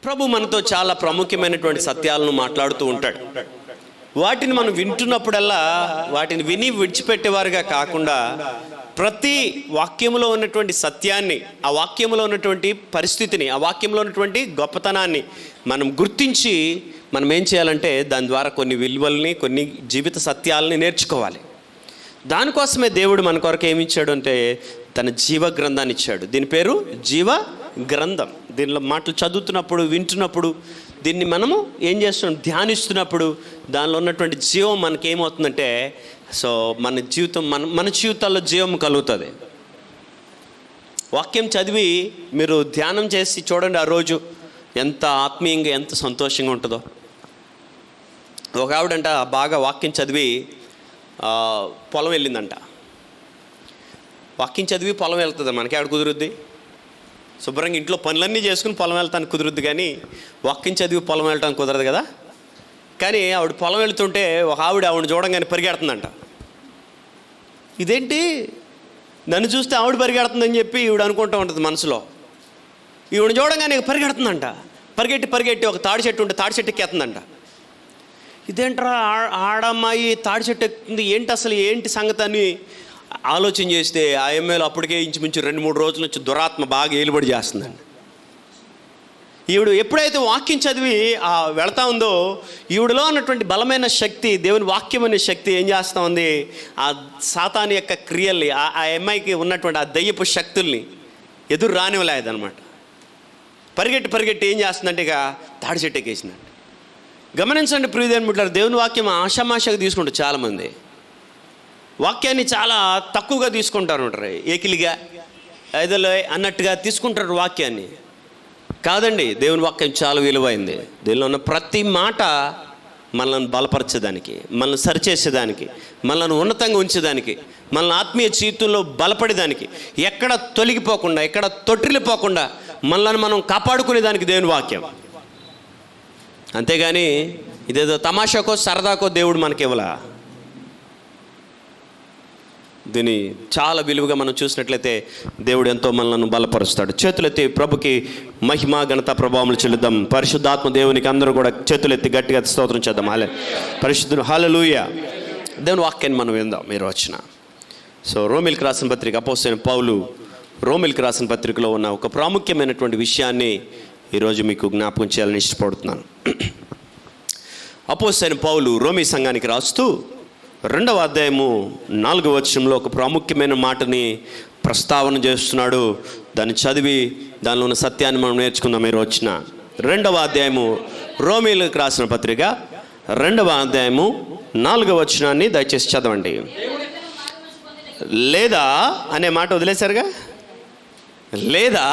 ప్రభు మనతో చాలా ప్రాముఖ్యమైనటువంటి సత్యాలను మాట్లాడుతూ ఉంటాడు. వాటిని మనం వింటున్నప్పుడల్లా వాటిని విని విడిచిపెట్టేవారుగా కాకుండా ప్రతి వాక్యంలో ఉన్నటువంటి సత్యాన్ని, ఆ వాక్యంలో ఉన్నటువంటి పరిస్థితిని, ఆ వాక్యంలో ఉన్నటువంటి గొప్పతనాన్ని మనం గుర్తించి మనం ఏం చేయాలంటే దాని ద్వారా కొన్ని విలువల్ని, కొన్ని జీవిత సత్యాలని నేర్చుకోవాలి. దానికోసమే దేవుడు మన కొరకు ఏమి ఇచ్చాడు అంటే తన జీవ గ్రంథాన్ని ఇచ్చాడు. దీని పేరు జీవ గ్రంథం. దీనిలో మాటలు చదువుతున్నప్పుడు, వింటున్నప్పుడు, దీన్ని మనము ఏం చేస్తున్నాం, ధ్యానిస్తున్నప్పుడు దానిలో ఉన్నటువంటి జీవం మనకేమవుతుందంటే మన జీవితం మన జీవితాల్లో జీవం కలుగుతుంది. వాక్యం చదివి మీరు ధ్యానం చేసి చూడండి, ఆ రోజు ఎంత ఆత్మీయంగా, ఎంత సంతోషంగా ఉంటుందో. ఒక ఆవిడంట బాగా వాక్యం చదివి పొలం వెళ్ళిందంట. వాక్యం చదివి పొలం వెళ్తుంది, మనకి ఆవిడ కుదురుద్ది? శుభ్రంగా ఇంట్లో పనులన్నీ చేసుకుని పొలం వెళ్తానికి కుదురుద్ది, కానీ వాక్యం చదివి పొలం వెళ్ళటానికి కుదరదు కదా. కానీ ఆవిడ పొలం వెళ్తుంటే ఒక ఆవిడ చూడంగానే పరిగెడుతుందంట. ఇదేంటి, నన్ను చూస్తే ఆవిడ పరిగెడుతుందని చెప్పి ఈవిడ అనుకుంటూ ఉంటుంది మనసులో. ఈవిడ చూడంగానే పరిగెడుతుందంట. పరిగెట్టి ఒక తాడి చెట్టు ఉంటే తాడి చెట్టు ఎక్కేస్తుందంట. ఇదేంట్రా ఆడమ్మాయి తాడి చెట్టు ఎక్కుతుంది, ఏంటి అసలు ఏంటి సంగతి అని ఆలోచన చేస్తే ఆ ఎమ్మెల్యే అప్పటికే ఇంచుమించు 2-3 రోజుల నుంచి దురాత్మ బాగా ఏలుబడి చేస్తుందండి. ఈవిడ ఎప్పుడైతే వాక్యం చదివి వెళతా ఉందో, ఈవిడలో ఉన్నటువంటి బలమైన శక్తి, దేవుని వాక్యం అనే శక్తి ఏం చేస్తూ ఉంది, ఆ సాతాను యొక్క క్రియల్ని, ఆ అమ్మాయికి ఉన్నటువంటి ఆ దయ్యపు శక్తుల్ని ఎదురు రానివ్వలేదన్నమాట. పరిగెట్టి ఏం చేస్తుందంటే ఇక తాడి చెట్టు ఎక్కేసిందండి. గమనించండి ప్రియదేవుని బిడ్డలారా, దేవుని వాక్యం ఆషామాషగా తీసుకుంటారు చాలామంది. వాక్యాన్ని చాలా తక్కువగా తీసుకుంటారు ఉంటారు, ఏకిలిగా ఐదలో అన్నట్టుగా తీసుకుంటారు వాక్యాన్ని. కాదండి, దేవుని వాక్యం చాలా విలువైంది. దీనిలో ఉన్న ప్రతి మాట మనల్ని బలపరచేదానికి, మనల్ని సరిచేసేదానికి, మనల్ని ఉన్నతంగా ఉంచేదానికి, మనల్ని ఆత్మీయ జీవితంలో బలపడేదానికి, ఎక్కడ తొలగిపోకుండా, ఎక్కడ తొట్టిల్లిపోకుండా మనల్ని మనం కాపాడుకునేదానికి దేవుని వాక్యం. అంతేగాని ఇదేదో తమాషాకో సరదాకో దేవుడు మనకి ఇవ్వలా. దీన్ని చాలా విలువగా మనం చూసినట్లయితే దేవుడు ఎంతో మనల్ని బలపరుస్తాడు. చేతులెత్తి ప్రభుకి మహిమ ఘనత ప్రభావములు చెల్లిద్దాం. పరిశుద్ధాత్మ దేవునికి అందరూ కూడా చేతులెత్తి గట్టిగా స్తోత్రం చేద్దాం. పరిశుద్ధుడు హల్లెలూయా. దేవుని వాక్యాన్ని మనం విందాం. మీరు వచ్చిన రోమిల్కి రాసిన పత్రిక, అపోస్తలుడైన పౌలు రోమిల్కి రాసిన పత్రికలో ఉన్న ఒక ప్రాముఖ్యమైనటువంటి విషయాన్ని ఈరోజు మీకు జ్ఞాపకం చేయాలని ఇష్టపడుతున్నాను. అపోస్తలుడైన పౌలు రోమీ సంఘానికి రాస్తూ 2వ అధ్యాయము 4వ వచనంలో ఒక ప్రాముఖ్యమైన మాటని ప్రస్తావన చేస్తున్నాడు. దాన్ని చదివి దానిలో ఉన్న సత్యాన్ని మనం నేర్చుకుందాం. మీరు వచ్చిన 2వ అధ్యాయము రోమీలకు రాసిన పత్రిక 2వ అధ్యాయము 4వ వచనాన్ని దయచేసి చదవండి. లేదా అనే మాట వదిలేశారుగా. లేదా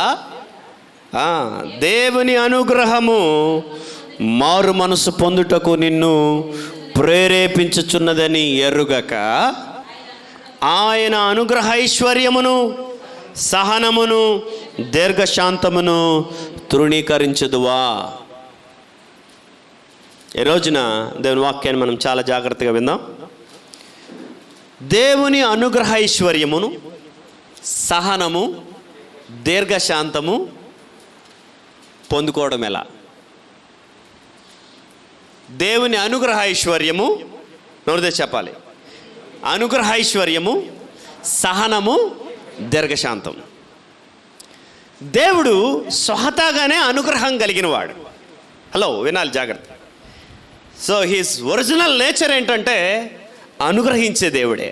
దేవుని అనుగ్రహము మారు మనసు పొందుటకు నిన్ను ప్రేరేపించుచున్నదని ఎరుగక ఆయన అనుగ్రహ ఐశ్వర్యమును, సహనమును, దీర్ఘశాంతమును తృణీకరించదువా. ఈ రోజున దేవుని వాక్యాన్ని మనం చాలా జాగ్రత్తగా విందాం. దేవుని అనుగ్రహ ఐశ్వర్యమును, సహనము, దీర్ఘశాంతము పొందుకోవడం ఎలా? దేవుని అనుగ్రహ ఐశ్వర్యము, నోరుదే చెప్పాలి, అనుగ్రహ ఐశ్వర్యము, సహనము, దీర్ఘశాంతం. దేవుడు స్వహతాగానే అనుగ్రహం కలిగిన వాడు. హలో, వినాలి జాగ్రత్త. సో హిస్ ఒరిజినల్ నేచర్ ఏంటంటే అనుగ్రహించే దేవుడే.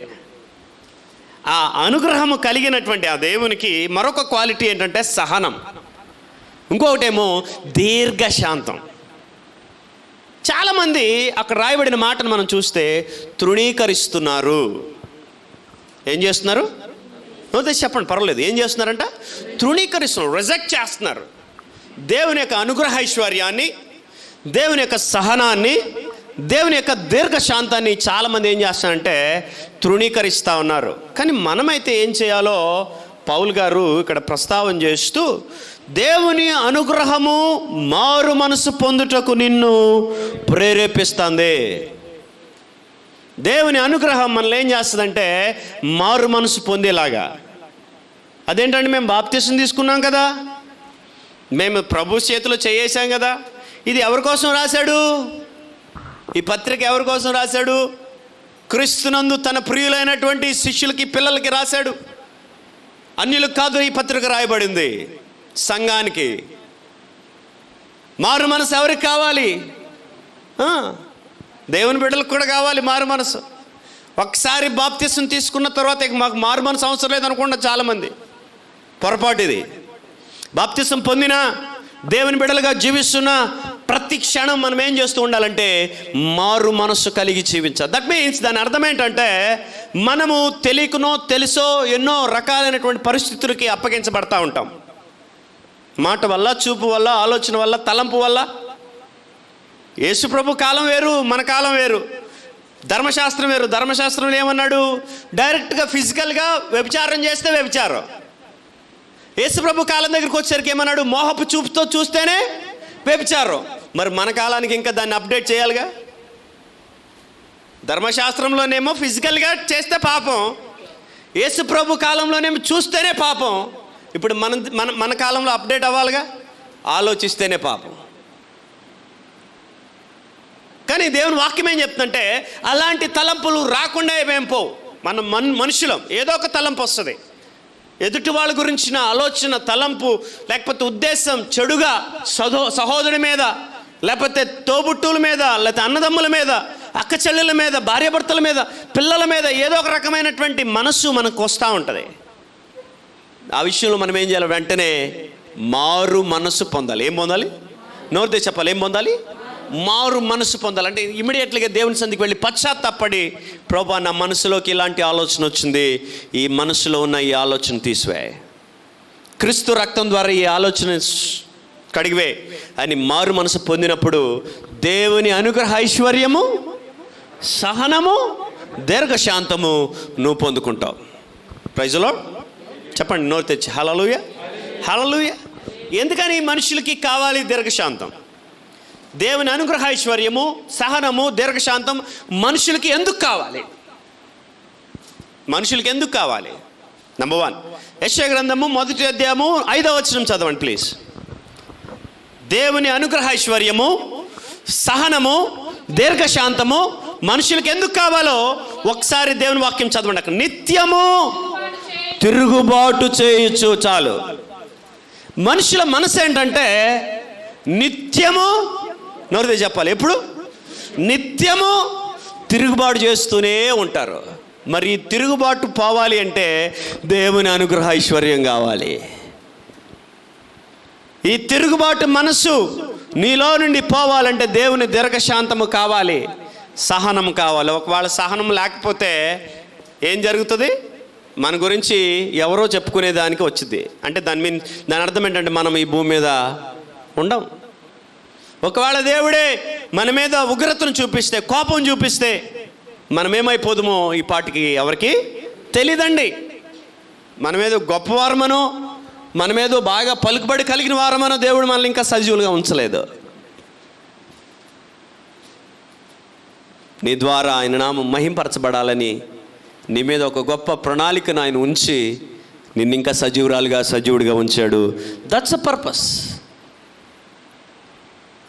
ఆ అనుగ్రహము కలిగినటువంటి ఆ దేవునికి మరొక క్వాలిటీ ఏంటంటే సహనం, ఇంకొకటేమో దీర్ఘశాంతం. చాలామంది అక్కడ రాయబడిన మాటను మనం చూస్తే తృణీకరిస్తున్నారు. ఏం చేస్తున్నారు? చెప్పండి, పర్వాలేదు. ఏం చేస్తున్నారంట? తృణీకరిస్తున్నారు, రిజెక్ట్ చేస్తున్నారు. దేవుని యొక్క అనుగ్రహ ఐశ్వర్యాన్ని, దేవుని యొక్క సహనాన్ని, దేవుని యొక్క దీర్ఘశాంతాన్ని చాలామంది ఏం చేస్తారంటే తృణీకరిస్తూ ఉన్నారు. కానీ మనమైతే ఏం చేయాలో పౌలు గారు ఇక్కడ ప్రస్తావన చేస్తూ, దేవుని అనుగ్రహము మారు మనసు పొందుటకు నిన్ను ప్రేరేపిస్తుంది. దేవుని అనుగ్రహం మనల్ని ఏం చేస్తుందంటే మారు మనసు పొందేలాగా. అదేంటంటే మేము బాప్తిసం తీసుకున్నాం కదా, మేము ప్రభు చేతిలో చేసాం కదా. ఇది ఎవరి కోసం రాశాడు? ఈ పత్రిక ఎవరి కోసం రాశాడు? క్రీస్తునందు తన ప్రియులైనటువంటి శిష్యులకి, పిల్లలకి రాశాడు. అన్యులకు కాదు ఈ పత్రిక రాయబడింది, సంఘానికి. మారు మనసు ఎవరికి కావాలి? దేవుని బిడ్డలకు కూడా కావాలి మారు మనసు. ఒకసారి బాప్తిసం తీసుకున్న తర్వాత ఇక మాకు మారు మనసు అవసరం లేదనుకుంటా చాలామంది. పొరపాటు ఇది. బాప్తిసం పొందినా, దేవుని బిడ్డలుగా జీవిస్తున్న ప్రతి క్షణం మనం ఏం చేస్తూ ఉండాలంటే మారు మనస్సు కలిగి జీవించాలి. దట్ మీన్స్ దాని అర్థం ఏంటంటే మనము తెలియకనో తెలుసో ఎన్నో రకాలైనటువంటి పరిస్థితులకి అప్పగించబడతా ఉంటాం. మాట వల్ల, చూపు వల్ల, ఆలోచన వల్ల, తలంపు వల్ల. యేసుప్రభు కాలం వేరు, మన కాలం వేరు. ధర్మశాస్త్రం వేరు. ధర్మశాస్త్రంలో ఏమన్నాడు? డైరెక్ట్గా ఫిజికల్గా వ్యభిచారం చేస్తే వ్యభిచారం. యేసుప్రభు కాలం దగ్గరికి వచ్చేసరికి ఏమన్నాడు? మోహపు చూపుతో చూస్తేనే వ్యభిచారం. మరి మన కాలానికి ఇంకా దాన్ని అప్డేట్ చేయాలిగా. ధర్మశాస్త్రంలోనేమో ఫిజికల్గా చేస్తే పాపం, యేసుప్రభు కాలంలోనేమో చూస్తేనే పాపం. ఇప్పుడు మన కాలంలో అప్డేట్ అవ్వాలిగా, ఆలోచిస్తేనే పాపం. కానీ దేవుని వాక్యం ఏం చెప్తుందంటే అలాంటి తలంపులు రాకుండా ఏమేం పోవు. మనుషులం ఏదో ఒక తలంపు వస్తుంది. ఎదుటి వాళ్ళ గురించిన ఆలోచన, తలంపు, లేకపోతే ఉద్దేశం చెడుగా సహోదరుడి మీద, లేకపోతే తోబుట్టువుల మీద, లేకపోతే అన్నదమ్ముల మీద, అక్క చెల్లెల మీద, భార్యాభర్తల మీద, పిల్లల మీద ఏదో ఒక రకమైనటువంటి మనస్సు మనకు వస్తూ ఉంటుంది. ఆ విషయంలో మనం ఏం చేయాలి? వెంటనే మారు మనసు పొందాలి. ఏం పొందాలి? నోరుతో చెప్పాలి. ఏం పొందాలి? మారు మనసు పొందాలంటే ఇమీడియట్గా దేవుని సన్నిధికి వెళ్ళి పశ్చాత్తాపడి, ప్రభువా నా మనసులోకి ఇలాంటి ఆలోచన వచ్చింది, ఈ మనసులో ఉన్న ఈ ఆలోచన తీసివే, క్రీస్తు రక్తం ద్వారా ఈ ఆలోచన కడిగివే అని మారు మనసు పొందినప్పుడు దేవుని అనుగ్రహ ఐశ్వర్యము, సహనము, దీర్ఘశాంతము నువ్వు పొందుకుంటావు. Praise lord. చెప్పండి నోరు తెచ్చి హల్లెలూయా, హల్లెలూయా. ఎందుకని మనుషులకి కావాలి దీర్ఘశాంతం? దేవుని అనుగ్రహ ఐశ్వర్యము, సహనము, దీర్ఘశాంతం మనుషులకి ఎందుకు కావాలి? మనుషులకి ఎందుకు కావాలి? నంబర్ 1, యెషయా గ్రంథము 1వ అధ్యాయము 5వ వచనం చదవండి ప్లీజ్. దేవుని అనుగ్రహ ఐశ్వర్యము, సహనము, దీర్ఘశాంతము మనుషులకి ఎందుకు కావాలో ఒకసారి దేవుని వాక్యం చదవండి. అక్కడ నిత్యము తిరుగుబాటు చేయొచ్చు. చాలు. మనుషుల మనసు ఏంటంటే నిత్యము, నోరుదే చెప్పాలి, ఎప్పుడు నిత్యము తిరుగుబాటు చేస్తూనే ఉంటారు. మరి ఈ తిరుగుబాటు పోవాలి అంటే దేవుని అనుగ్రహ ఐశ్వర్యం కావాలి. ఈ తిరుగుబాటు మనస్సు నీలో నుండి పోవాలంటే దేవుని దీర్ఘశాంతము కావాలి, సహనం కావాలి. ఒకవేళ సహనం లేకపోతే ఏం జరుగుతుంది? మన గురించి ఎవరో చెప్పుకునే దానికి వచ్చింది. అంటే దాని అర్థం ఏంటంటే మనం ఈ భూమి మీద ఉండం. ఒకవేళ దేవుడే మన మీద ఉగ్రతను చూపిస్తే, కోపం చూపిస్తే మనమేమైపోదుమో ఈ పాటికి ఎవరికి తెలీదండి. మనమేదో గొప్పవారమనో, మనమేదో బాగా పలుకుబడి కలిగిన వారమనో దేవుడు మనల్ని ఇంకా సజీవులుగా ఉంచలేదు. నీ ద్వారా ఆయన నామం మహింపరచబడాలని నీ మీద ఒక గొప్ప ప్రణాళికను ఆయన ఉంచి నిన్ను ఇంకా సజీవుడిగా ఉంచాడు. That's a purpose.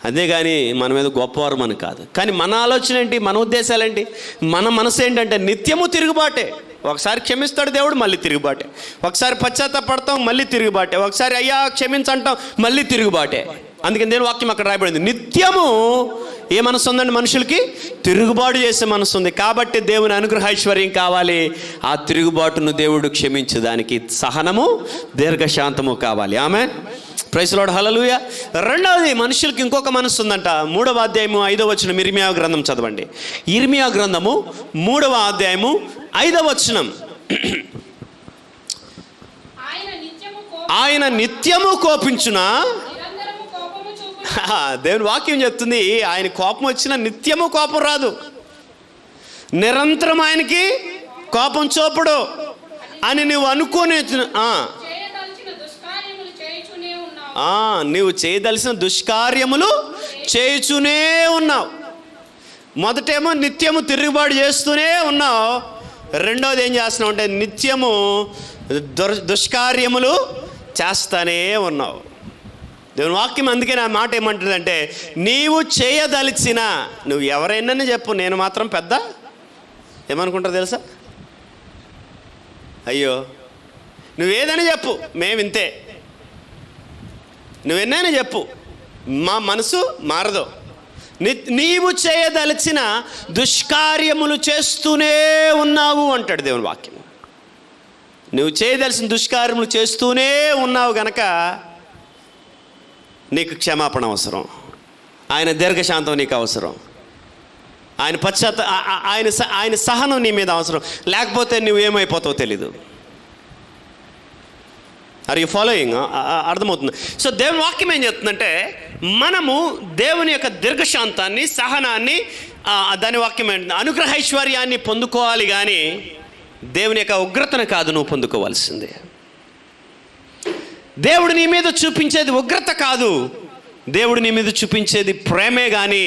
అంతేగాని మన మీద గొప్పవారు మనకు కాదు. కానీ మన ఆలోచన ఏంటి? మన ఉద్దేశాలు ఏంటి? మన మనసు ఏంటంటే నిత్యము తిరుగుబాటే. ఒకసారి క్షమిస్తాడు దేవుడు, మళ్ళీ తిరుగుబాటే. ఒకసారి పశ్చాత్తాపడతాం, మళ్ళీ తిరుగుబాటే. ఒకసారి అయ్యా క్షమించంటాం, మళ్ళీ తిరుగుబాటే. అందుకని దేని వాక్యం అక్కడ రాయబడింది, నిత్యము ఏ మనసు ఉందండి మనుషులకి? తిరుగుబాటు చేసే మనసు ఉంది. కాబట్టి దేవుని అనుగ్రహ ఐశ్వర్యం కావాలి. ఆ తిరుగుబాటును దేవుడు క్షమించడానికి సహనము, దీర్ఘశాంతము కావాలి. ఆమేన్. Praise lord. హల్లెలూయా. రెండవది, మనుషులకి ఇంకొక మనసు ఉందంట. 3వ అధ్యాయము 5వ వచనం ఇర్మియా గ్రంథం చదవండి. ఇర్మియా గ్రంథము 3వ అధ్యాయము 5వ వచనం. ఆయన నిత్యము కోపించునా? దేవుని వాక్యం చెప్తుంది ఆయన కోపం వచ్చినా నిత్యము కోపం రాదు. నిరంతరం ఆయనకి కోపం చూపడు అని నువ్వు అనుకోని నువ్వు చేయదలసిన దుష్కార్యములు చేయుచూనే ఉన్నావు. మొదటేమో నిత్యము తిరుగుబాటు చేస్తూనే ఉన్నావు. రెండవది ఏం చేస్తున్నావు అంటే నిత్యము దుష్కార్యములు చేస్తూనే ఉన్నావు. దేవుని వాక్యం అందుకే నా మాట ఏమంటుందంటే, నీవు చేయదలిచిన, నువ్వు ఎవరైనా చెప్పు, నేను మాత్రం పెద్ద ఏమనుకుంటారు తెలుసా? అయ్యో నువ్వేదైనా చెప్పు, మేమింతే, నువ్వెన్నైనా చెప్పు, మా మనసు మారదు. నీవు చేయదలిచిన దుష్కార్యములు చేస్తూనే ఉన్నావు అంటాడు దేవుని వాక్యం. నువ్వు చేయదలిచిన దుష్కార్యములు చేస్తూనే ఉన్నావు గనక నీకు క్షమాపణ అవసరం, ఆయన దీర్ఘశాంతం నీకు అవసరం, ఆయన ఆయన సహనం నీ మీద అవసరం. లేకపోతే నువ్వేమైపోతావో తెలీదు. Are you following? అర్థమవుతుంది. సో దేవుని వాక్యం ఏం చెప్తుందంటే, మనము దేవుని యొక్క దీర్ఘశాంతాన్ని, సహనాన్ని, దాని వాక్యం ఏంటంటే అనుగ్రహైశ్వర్యాన్ని పొందుకోవాలి, కానీ దేవుని యొక్క ఉగ్రతను కాదు నువ్వు పొందుకోవాల్సిందే. దేవుడు నీ మీద చూపించేది ఉగ్రత కాదు, దేవుడు నీ మీద చూపించేది ప్రేమే కానీ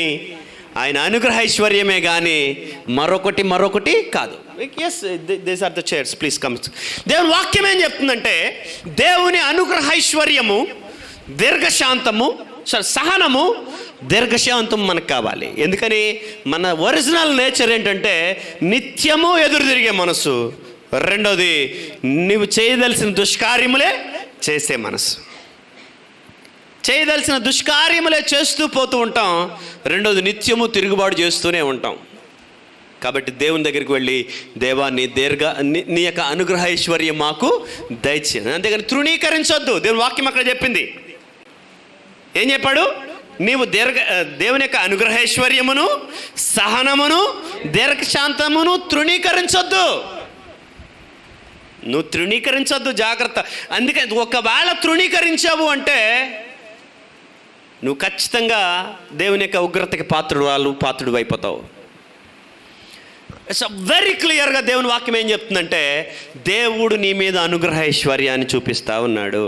ఆయన అనుగ్రహైశ్వర్యమే కానీ మరొకటి కాదు. Yes, these are the chairs, please come. దేవుని వాక్యం ఏం చెప్తుందంటే, దేవుని అనుగ్రహైశ్వర్యము, దీర్ఘశాంతము, సహనము, దీర్ఘశాంతం మనకు కావాలి. ఎందుకని? మన ఒరిజినల్ నేచర్ ఏంటంటే నిత్యము ఎదురు తిరిగే మనసు. రెండోది, నువ్వు చేయదలసిన దుష్కార్యములే చేసే మనసు. చేయదలసిన దుష్కార్యములే చేస్తూ పోతూ ఉంటాం. రెండోది, నిత్యము తిరుగుబాటు చేస్తూనే ఉంటాం. కాబట్టి దేవుని దగ్గరికి వెళ్ళి, దేవా నీ యొక్క అనుగ్రహైశ్వర్యం మాకు దయచేయండి. అంతేగాని తృణీకరించొద్దు. దేవుని వాక్యం అక్కడ చెప్పింది. ఏం చెప్పాడు? నీవు దేవుని యొక్క అనుగ్రహైశ్వర్యమును, సహనమును, దీర్ఘశాంతమును తృణీకరించొద్దు. నువ్వు తృణీకరించొద్దు, జాగ్రత్త. అందుకని ఒకవేళ తృణీకరించావు అంటే నువ్వు ఖచ్చితంగా దేవుని యొక్క ఉగ్రతకి పాత్రుడు అయిపోతావు. సో వెరీ క్లియర్గా దేవుని వాక్యం ఏం చెప్తుందంటే, దేవుడు నీ మీద అనుగ్రహైశ్వర్యాన్ని చూపిస్తూ ఉన్నాడు.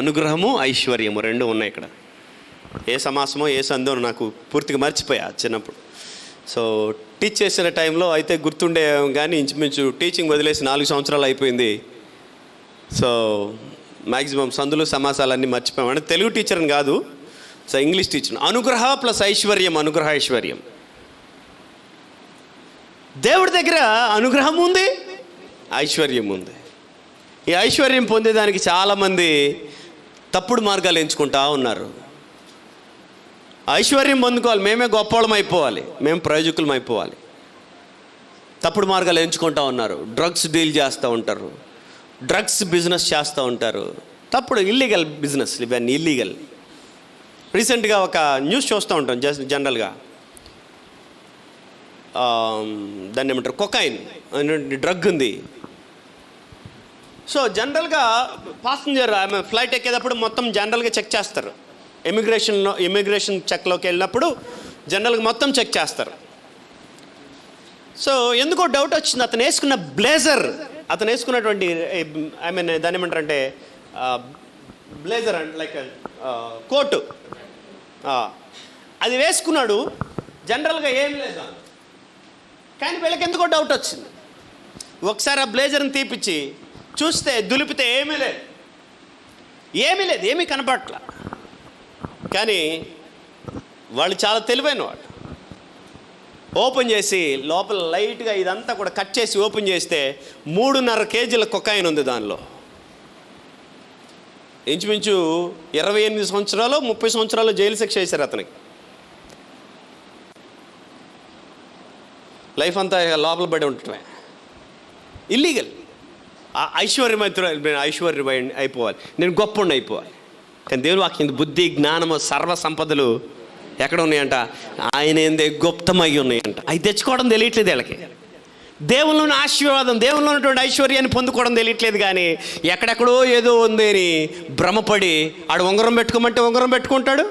అనుగ్రహము, ఐశ్వర్యము రెండు ఉన్నాయి ఇక్కడ. ఏ సమాసమో ఏ సందో నాకు పూర్తిగా మర్చిపోయా చిన్నప్పుడు. సో టీచ్ చేసిన టైంలో అయితే గుర్తుండే, కానీ ఇంచుమించు టీచింగ్ వదిలేసి 4 సంవత్సరాలు అయిపోయింది. సో మ్యాక్సిమం సందులు సమాసాలన్నీ మర్చిపోయాం. అంటే తెలుగు టీచర్ని కాదు, సో ఇంగ్లీష్ టీచర్. అనుగ్రహ ప్లస్ ఐశ్వర్యం, అనుగ్రహ ఐశ్వర్యం. దేవుడి దగ్గర అనుగ్రహం ఉంది, ఐశ్వర్యం ఉంది. ఈ ఐశ్వర్యం పొందేదానికి చాలామంది తప్పుడు మార్గాలు ఎంచుకుంటా ఉన్నారు. ఐశ్వర్యం పొందుకోవాలి, మేమే గొప్పవాళ్ళం అయిపోవాలి, మేము ప్రయోజకులం అయిపోవాలి. తప్పుడు మార్గాలు ఎంచుకుంటూ ఉన్నారు. డ్రగ్స్ డీల్ చేస్తూ ఉంటారు, డ్రగ్స్ బిజినెస్ చేస్తూ ఉంటారు. తప్పుడు ఇల్లీగల్ బిజినెస్, ఇవన్నీ ఇల్లీగల్. రీసెంట్గా ఒక న్యూస్ చూస్తూ ఉంటాం జనరల్గా. దాన్ని ఏమంటారు, కొకైన్ అనే డ్రగ్ ఉంది. సో జనరల్గా పాసింజర్ ఆమె ఫ్లైట్ ఎక్కేటప్పుడు మొత్తం జనరల్గా చెక్ చేస్తారు. ఇమిగ్రేషన్ చెక్లోకి వెళ్ళినప్పుడు జనరల్గా మొత్తం చెక్ చేస్తారు. సో ఎందుకో డౌట్ వచ్చింది, అతను వేసుకున్న బ్లేజర్, అతను వేసుకున్నటువంటి దాన్ని ఏమంటారంటే బ్లేజర్ అండ్ లైక్ కోటు, అది వేసుకున్నాడు. జనరల్గా ఏం లేదు, కానీ వీళ్ళకి ఎందుకో డౌట్ వచ్చింది. ఒకసారి ఆ బ్లేజర్ని తీపిచ్చి చూస్తే, దులిపితే ఏమీ లేదు, ఏమీ కనపట్ల. కానీ వాళ్ళు చాలా తెలివైన వాళ్ళు. ఓపెన్ చేసి లోపల లైట్గా ఇదంతా కూడా కట్ చేసి ఓపెన్ చేస్తే 3.5 కేజీల కొకాయిన్ ఉంది దానిలో. ఇంచుమించు 28 సంవత్సరాలు 30 సంవత్సరాలు జైలు శిక్ష వేశారు అతనికి. లైఫ్ అంతా లోపల పడి ఉండటమే. ఇల్లీగల్. ఐశ్వర్యం అయిపోవాలి, నేను గొప్ప అయిపోవాలి. కానీ దేవుని వాక్యం, బుద్ధి, జ్ఞానము, సర్వ సంపదలు ఎక్కడ ఉన్నాయంట? ఆయన ఏందే గుప్తమై ఉన్నాయంట. అవి తెచ్చుకోవడం తెలియట్లేదు వీళ్ళకి. దేవుళ్ళని ఆశీర్వాదం, దేవుళ్ళు ఉన్నటువంటి ఐశ్వర్యాన్ని పొందుకోవడం తెలియట్లేదు. కానీ ఎక్కడెక్కడో ఏదో ఉంది అని భ్రమపడి, ఆడు ఉంగరం పెట్టుకోమంటే ఉంగరం పెట్టుకుంటాడు,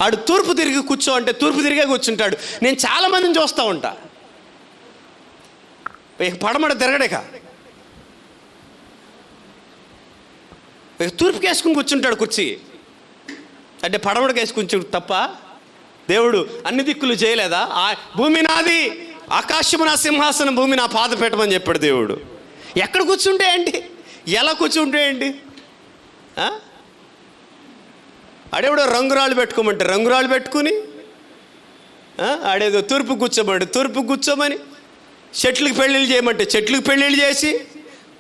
ఆడు తూర్పు తిరిగి కూర్చో అంటే తూర్పు తిరిగే కూర్చుంటాడు. నేను చాలామందిని చూస్తూ ఉంటా, పడమడ తిరగడేక తూర్పుకి వేసుకుని కూర్చుంటాడు కుర్చీ. అంటే పడమడకి వేసుకుని తప్ప దేవుడు అన్ని దిక్కులు చేయలేదా? భూమి నాది, ఆకాశము నా సింహాసనం, భూమి నా పాద పెట్టమని చెప్పాడు దేవుడు. ఎక్కడ కూర్చుంటే ఏంటి, ఎలా కూర్చుంటే ఏంటి? ఆడేవిడో రంగురాళ్ళు పెట్టుకోమంటే రంగురాళ్ళు పెట్టుకుని, ఆడేదో తూర్పు కూర్చోమని, చెట్లకు పెళ్ళిళ్ళు చేయమంటే చెట్లకు పెళ్ళిళ్ళు చేసి,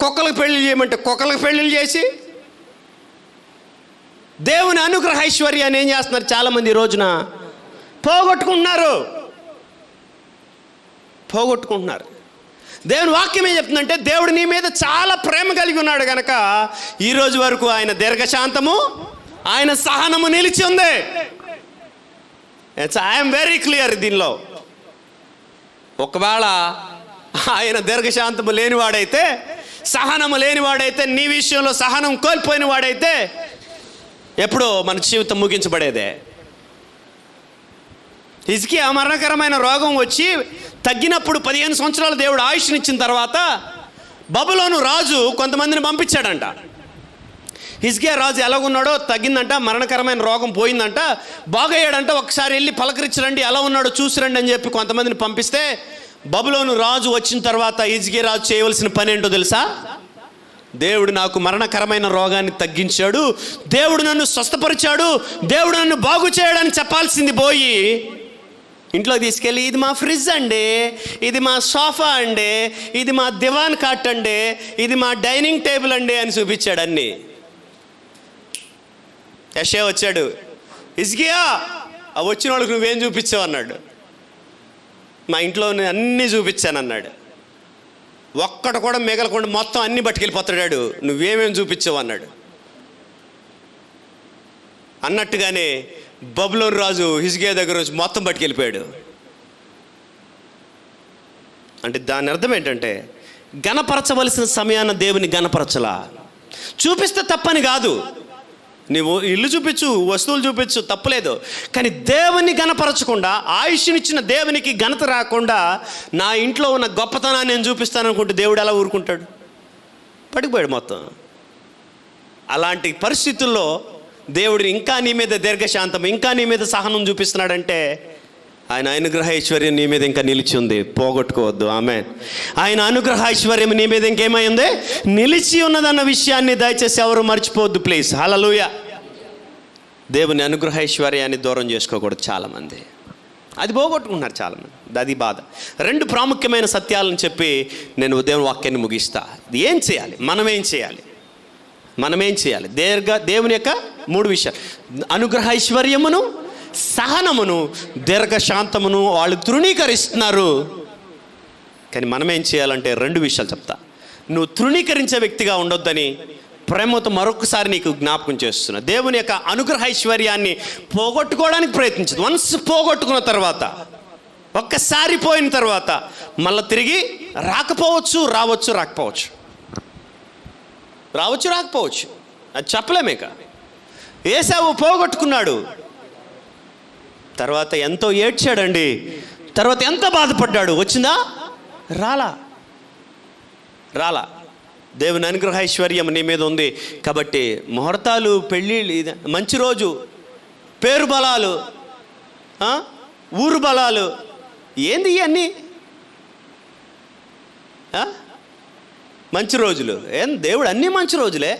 కుక్కలకు పెళ్ళిళ్ళు చేయమంటే కుక్కలకు పెళ్ళిళ్ళు చేసి, దేవుని అనుగ్రహ ఐశ్వర్యాన్ని ఏం చేస్తున్నారు చాలామంది ఈ రోజున? పోగొట్టుకుంటున్నారు. దేవుని వాక్యం ఏం చెప్తుందంటే, దేవుడు నీ మీద చాలా ప్రేమ కలిగి ఉన్నాడు కనుక ఈరోజు వరకు ఆయన దీర్ఘశాంతము, ఆయన సహనము నిలిచి ఉంది. ఐఎమ్ వెరీ క్లియర్ దీనిలో. ఒకవేళ ఆయన దీర్ఘశాంతము లేనివాడైతే, సహనము లేనివాడైతే, నీ విషయంలో సహనం కోల్పోయిన వాడైతే ఎప్పుడో మన జీవితం ముగించబడేదే. హిజ్కియా మరణకరమైన రోగం వచ్చి తగ్గినప్పుడు 15 సంవత్సరాలు దేవుడు ఆయుష్నిచ్చిన తర్వాత బబులోను రాజు కొంతమందిని పంపించాడంట. హిజ్కియా రాజు ఎలాగున్నాడో తగ్గిందంట, మరణకరమైన రోగం పోయిందంట, బాగయ్యాడంట, ఒకసారి వెళ్ళి పలకరించరండి, ఎలా ఉన్నాడో చూసిరండి అని చెప్పి కొంతమందిని పంపిస్తే, బబులోను రాజు వచ్చిన తర్వాత హిజ్కియా రాజు చేయవలసిన పని ఏంటో తెలుసా? దేవుడు నాకు మరణకరమైన రోగాన్ని తగ్గించాడు, దేవుడు నన్ను స్వస్థపరిచాడు, దేవుడు నన్ను బాగు చేయడానికి చెప్పాల్సింది పోయి ఇంట్లో తీసుకెళ్ళి, ఇది మా ఫ్రిడ్జ్ అండి, ఇది మా సోఫా అండి, ఇది మా దివాన్ కాట్ అండి, ఇది మా డైనింగ్ టేబుల్ అండి అని చూపించాడు అన్నీ. యెషయా వచ్చాడు, హిజ్కియా ఆ వచ్చిన వాళ్ళకి నువ్వేం చూపించావు అన్నాడు. మా ఇంట్లో అన్నీ చూపించాను అన్నాడు. ఒక్కడు కూడా మిగలకుండా మొత్తం అన్నీ పట్టుకెళ్ళిపోతాడు. నువ్వేమేమి చూపించావు అన్నాడు. అన్నట్టుగానే బబులోను రాజు హిజ్కియా దగ్గర వచ్చి మొత్తం పట్టుకెళ్ళిపోయాడు. అంటే దాని అర్థం ఏంటంటే, గణపరచవలసిన సమయాన దేవుని గణపరచలా. చూపిస్తే తప్పని కాదు, నీవు ఇల్లు చూపించు, వస్తువులు చూపించు, తప్పులేదు. కానీ దేవుని గణపరచకుండా, ఆయుష్నిచ్చిన దేవునికి ఘనత రాకుండా నా ఇంట్లో ఉన్న గొప్పతనాన్ని నేను చూపిస్తాను అనుకుంటే దేవుడు ఎలా ఊరుకుంటాడు? పడిపోయాడు మొత్తం. అలాంటి పరిస్థితుల్లో దేవుడు ఇంకా నీ మీద దీర్ఘశాంతం, ఇంకా నీ మీద సహనం చూపిస్తున్నాడంటే ఆయన అనుగ్రహ ఐశ్వర్యం నీ మీద ఇంకా నిలిచి ఉంది. పోగొట్టుకోవద్దు. ఆమేన్. ఆయన అనుగ్రహ ఐశ్వర్యం నీ మీద ఇంకేమై ఉంది? నిలిచి ఉన్నదన్న విషయాన్ని దయచేసి ఎవరు మర్చిపోవద్దు ప్లీజ్. హల్లెలూయా. దేవుని అనుగ్రహ ఐశ్వర్యాన్ని దూరం చేసుకోకూడదు చాలామంది. అది పోగొట్టుకుంటున్నారు చాలామంది. అది బాధ. 2 ప్రాముఖ్యమైన సత్యాలను చెప్పి నేను దేవుని వాక్యాన్ని ముగిస్తా. ఏం చేయాలి? మనమేం చేయాలి? దేవుని యొక్క 3 విషయాలు: అనుగ్రహ ఐశ్వర్యమును, సహనమును, దీర్ఘశాంతమును వాళ్ళు తృణీకరిస్తున్నారు. కానీ మనమేం చేయాలంటే 2 విషయాలు చెప్తా. నువ్వు తృణీకరించే వ్యక్తిగా ఉండొద్దని ప్రేమతో మరొకసారి నీకు జ్ఞాపకం చేస్తున్నా. దేవుని యొక్క అనుగ్రహ ఐశ్వర్యాన్ని పోగొట్టుకోవడానికి ప్రయత్నించదు. వన్స్ పోగొట్టుకున్న తర్వాత, ఒక్కసారి పోయిన తర్వాత మళ్ళీ తిరిగి రాకపోవచ్చు, రాకపోవచ్చు. అది చెప్పలేమేక. ఏశావు పోగొట్టుకున్నాడు, తర్వాత ఎంతో ఏడ్చాడండి, తర్వాత ఎంత బాధపడ్డాడు. వచ్చిందా? రాలా. దేవుని అనుగ్రహ ఐశ్వర్యం నీ మీద ఉంది కాబట్టి ముహూర్తాలు, పెళ్ళిళ్ళు, మంచి రోజు, పేరు బలాలు, ఊరు బలాలు, ఏంది ఇవన్నీ? మంచి రోజులు దేవుడు అన్నీ మంచి రోజులే.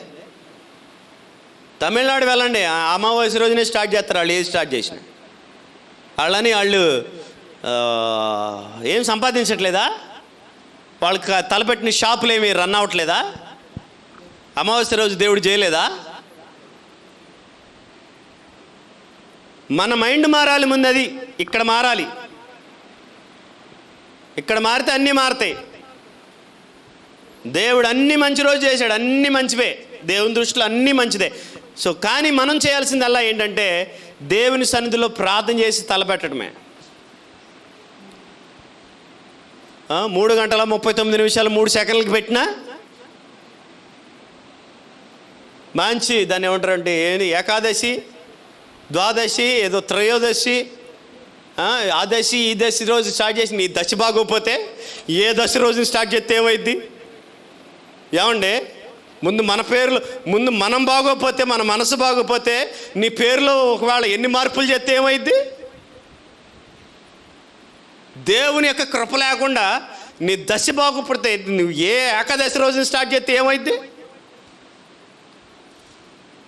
తమిళనాడు వెళ్ళండి, అమావాస్య రోజునే స్టార్ట్ చేస్తారు వాళ్ళు. ఏది స్టార్ట్ చేసిన వాళ్ళు ఏం సంపాదించట్లేదా? వాళ్ళకి తలపెట్టిన షాపులు ఏమి రన్ అవ్వట్లేదా? అమావాస్య రోజు దేవుడు చేయలేదా? మన మైండ్ మారాలి ముందు. అది ఇక్కడ మారాలి. ఇక్కడ మారితే అన్నీ మారుతాయి. దేవుడు అన్ని మంచి రోజు చేశాడు, అన్నీ మంచివే, దేవుని దృష్టిలో అన్నీ మంచిదే. సో కానీ మనం చేయాల్సిందల్లా ఏంటంటే దేవుని సన్నిధిలో ప్రార్థన చేసి తలపెట్టడమే. 3 గంటల 39 నిమిషాలు 3 సెకండ్లకి పెట్టినా మంచి, దాన్ని ఏమంటారంటే ఏంటి, ఏకాదశి, ద్వాదశి, ఏదో త్రయోదశి, ఆ దశి ఈ దశి రోజు స్టార్ట్ చేసి నీ దశ బాగోపోతే ఏ దశ రోజుని స్టార్ట్ చేస్తే ఏమైద్ది? ఏమండి, ముందు మన పేర్లు, ముందు మనం బాగోపోతే, మన మనసు బాగోపోతే నీ పేరులో ఒకవేళ ఎన్ని మార్పులు చేస్తే ఏమైద్ది? దేవుని యొక్క కృప లేకుండా నీ దశ బాగుపడితే నువ్వు ఏ ఏకాదశి రోజుని స్టార్ట్ చేస్తే ఏమైద్ది?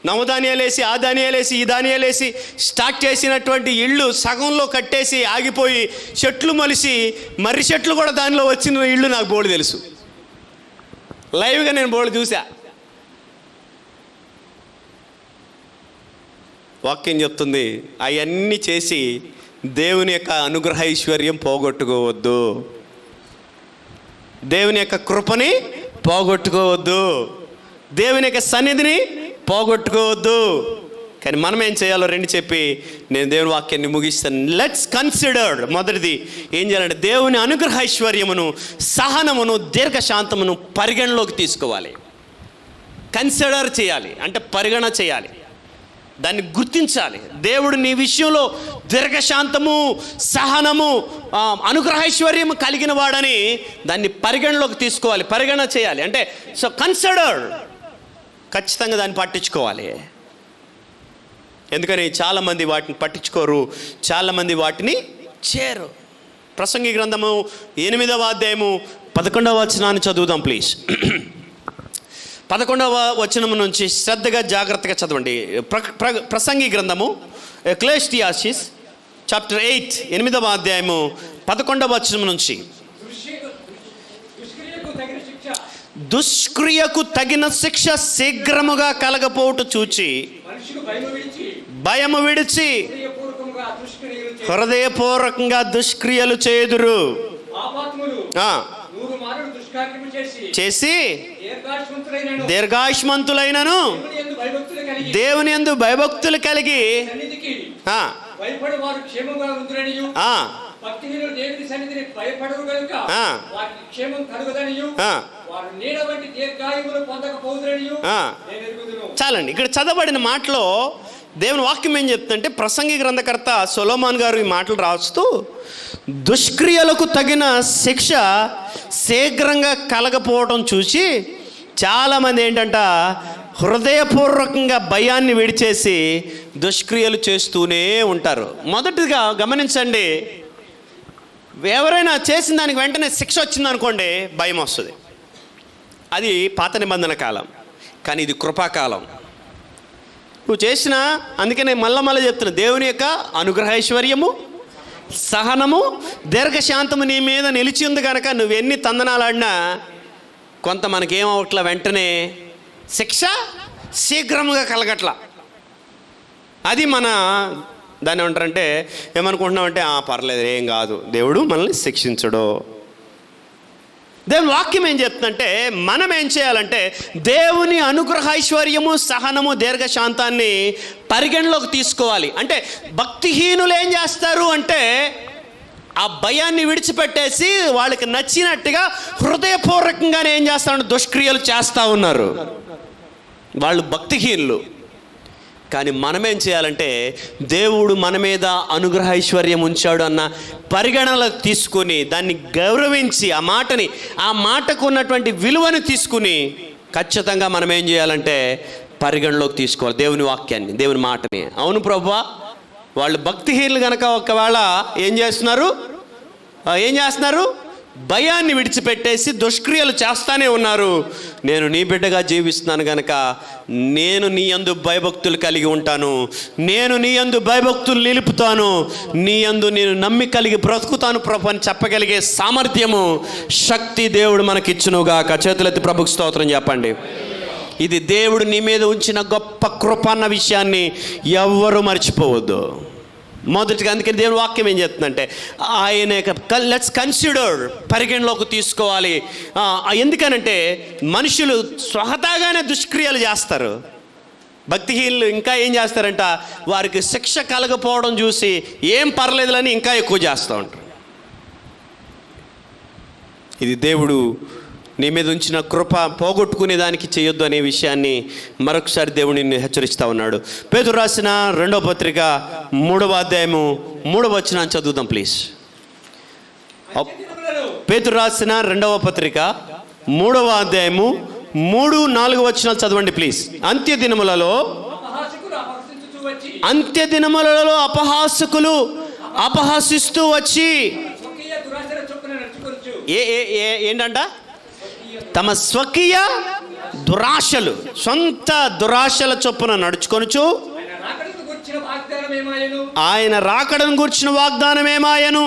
నవధాన్యాలేసి ఆ ధాన్యాలేసి ఈ ధాన్యాలేసి స్టార్ట్ చేసినటువంటి ఇళ్ళు సగంలో కట్టేసి ఆగిపోయి చెట్లు మొలిసి మర్రి చెట్లు కూడా దానిలో వచ్చిన ఇళ్ళు నాకు బోర్డు తెలుసు. లైవ్గా నేను బోర్డు చూసా. వాక్యం చెప్తుంది అవన్నీ చేసి దేవుని యొక్క అనుగ్రహ ఐశ్వర్యం పోగొట్టుకోవద్దు, దేవుని యొక్క కృపని పోగొట్టుకోవద్దు, దేవుని యొక్క సన్నిధిని పోగొట్టుకోవద్దు. కానీ మనం ఏం చేయాలో రెండు చెప్పి నేను దేవుని వాక్యాన్ని ముగిస్తాను. Let's consider. మొదటిది ఏం చేయాలంటే దేవుని అనుగ్రహ ఐశ్వర్యమును, సహనమును, దీర్ఘశాంతమును పరిగణలోకి తీసుకోవాలి. కన్సిడర్ చేయాలి అంటే పరిగణ చేయాలి, దాన్ని గుర్తించాలి. దేవుడు నీ విషయంలో దీర్ఘశాంతము, సహనము, అనుగ్రహైశ్వర్యము కలిగిన వాడని దాన్ని పరిగణలోకి తీసుకోవాలి, పరిగణ చేయాలి. అంటే సో కన్సిడర్, ఖచ్చితంగా దాన్ని పట్టించుకోవాలి. ఎందుకని చాలామంది వాటిని పట్టించుకోరు, చాలామంది వాటిని చేరు. ప్రసంగి గ్రంథము 8వ అధ్యాయము 11వ వచనాన్ని చదువుదాం ప్లీజ్. 11వ వచనం నుంచి శ్రద్ధగా జాగ్రత్తగా చదవండి. ప్రసంగి గ్రంథము ఎక్లేసియాసిస్ చాప్టర్ 8 8వ అధ్యాయము 11వ వచనం నుంచి. దుష్క్రియకు తగిన శిక్ష శీఘ్రముగా కలగపోటు చూచి భయము విడిచి హృదయపూర్వకంగా దుష్క్రియలు చేదురు చేసి దీర్ఘాయుష్మంతులైనను దేవుని యందు భయభక్తులు కలిగి చాలండి. ఇక్కడ చదవబడిన మాటలో దేవుని వాక్యం ఏం చెప్తుందంటే, ప్రసంగి గ్రంథకర్త సొలొమోన్ గారు ఈ మాటలు రాస్తూ దుష్క్రియలకు తగిన శిక్ష శీఘ్రంగా కలగపోవడం చూసి చాలామంది ఏంటంట హృదయపూర్వకంగా భయాన్ని విడిచేసి దుష్క్రియలు చేస్తూనే ఉంటారు. మొదటిగా గమనించండి, ఎవరైనా చేసిన దానికి వెంటనే శిక్ష వచ్చిందనుకోండి భయం వస్తుంది. అది పాత నిబంధన కాలం, కానీ ఇది కృపాకాలం. నువ్వు చేసిన, అందుకనే మళ్ళీ చెప్తున్నా, దేవుని యొక్క అనుగ్రహైశ్వర్యము, సహనము, దీర్ఘశాంతము నీ మీద నిలిచి ఉంది కనుక నువ్వు ఎన్ని తందనాలాడినా కొంత మనకేమవట్లా, వెంటనే శిక్ష శీఘ్రముగా కలగట్లా. అది మన దాన్ని ఏమంటారంటే, ఏమనుకుంటున్నామంటే పర్లేదు ఏం కాదు, దేవుడు మనల్ని శిక్షించడు. దేవుని వాక్యం ఏం చెప్తుందంటే మనం ఏం చేయాలంటే దేవుని అనుగ్రహైశ్వర్యము, సహనము, దీర్ఘశాంతాన్ని పరిగణలోకి తీసుకోవాలి. అంటే భక్తిహీనులు ఏం చేస్తారు అంటే ఆ భయాన్ని విడిచిపెట్టేసి వాళ్ళకి నచ్చినట్టుగా హృదయపూర్వకంగానే ఏం చేస్తారంటే దుష్క్రియలు చేస్తూ ఉన్నారు. వాళ్ళు భక్తిహీనులు. కానీ మనమేం చేయాలంటే దేవుడు మన మీద అనుగ్రహ ఐశ్వర్యం ఉంచాడు అన్న పరిగణనలకు తీసుకుని దాన్ని గౌరవించి ఆ మాటకు ఉన్నటువంటి విలువను తీసుకుని ఖచ్చితంగా మనం ఏం చేయాలంటే పరిగణలోకి తీసుకోవాలి దేవుని వాక్యాన్ని, దేవుని మాటని. అవును ప్రభువా, వాళ్ళు భక్తిహీనులు కనుక ఒకవేళ ఏం చేస్తున్నారు భయాన్ని విడిచిపెట్టేసి దుష్క్రియలు చేస్తానే ఉన్నారు. నేను నీ బిడ్డగా జీవిస్తున్నాను కనుక నేను నీ యందు భయభక్తులు కలిగి ఉంటాను, నేను నీ యందు భయభక్తులు నిలుపుతాను, నీ యందు నేను నమ్మి కలిగి బ్రతుకుతాను ప్రభు అని చెప్పగలిగే సామర్థ్యము, శక్తి దేవుడు మనకిచ్చునుగాక. చేతులెత్తి ప్రభుకు స్తోత్రం చెప్పండి. ఇది దేవుడు నీ మీద ఉంచిన గొప్ప కృప అన్న విషయాన్ని ఎవ్వరూ మర్చిపోవద్దు. మొదటిగా అందుకని దేవుని వాక్యం ఏం చెప్తుందంటే ఆయన లెట్స్ కన్సిడర్, పరిగణలోకి తీసుకోవాలి. ఎందుకనంటే మనుషులు స్వహతాగానే దుష్క్రియలు చేస్తారు. భక్తిహీనులు ఇంకా ఏం చేస్తారంట, వారికి శిక్ష కలగపోవడం చూసి ఏం పర్లేదులని ఇంకా ఎక్కువ చేస్తూ ఉంటారు. ఇది దేవుడు నీ మీద ఉంచిన కృప పోగొట్టుకునే దానికి చేయొద్దు అనే విషయాన్ని మరొకసారి దేవుడు నిన్ను హెచ్చరిస్తూ ఉన్నాడు. పేతురు రాసిన 2వ పత్రిక 3వ అధ్యాయము 3వ వచనాన్ని చదువుదాం ప్లీజ్. పేతురు రాసిన 2వ పత్రిక 3వ అధ్యాయము 3, 4 వచనాలు చదవండి ప్లీజ్. అంత్య దినములలో అపహాసకులు అపహసిస్తూ వచ్చి ఏంటంట తమ స్వకీయ దురాశలు, సొంత దురాశల చొప్పున నడుచుకొనుచు ఆయన రాకడను గూర్చిన వాగ్దానమేమాయను.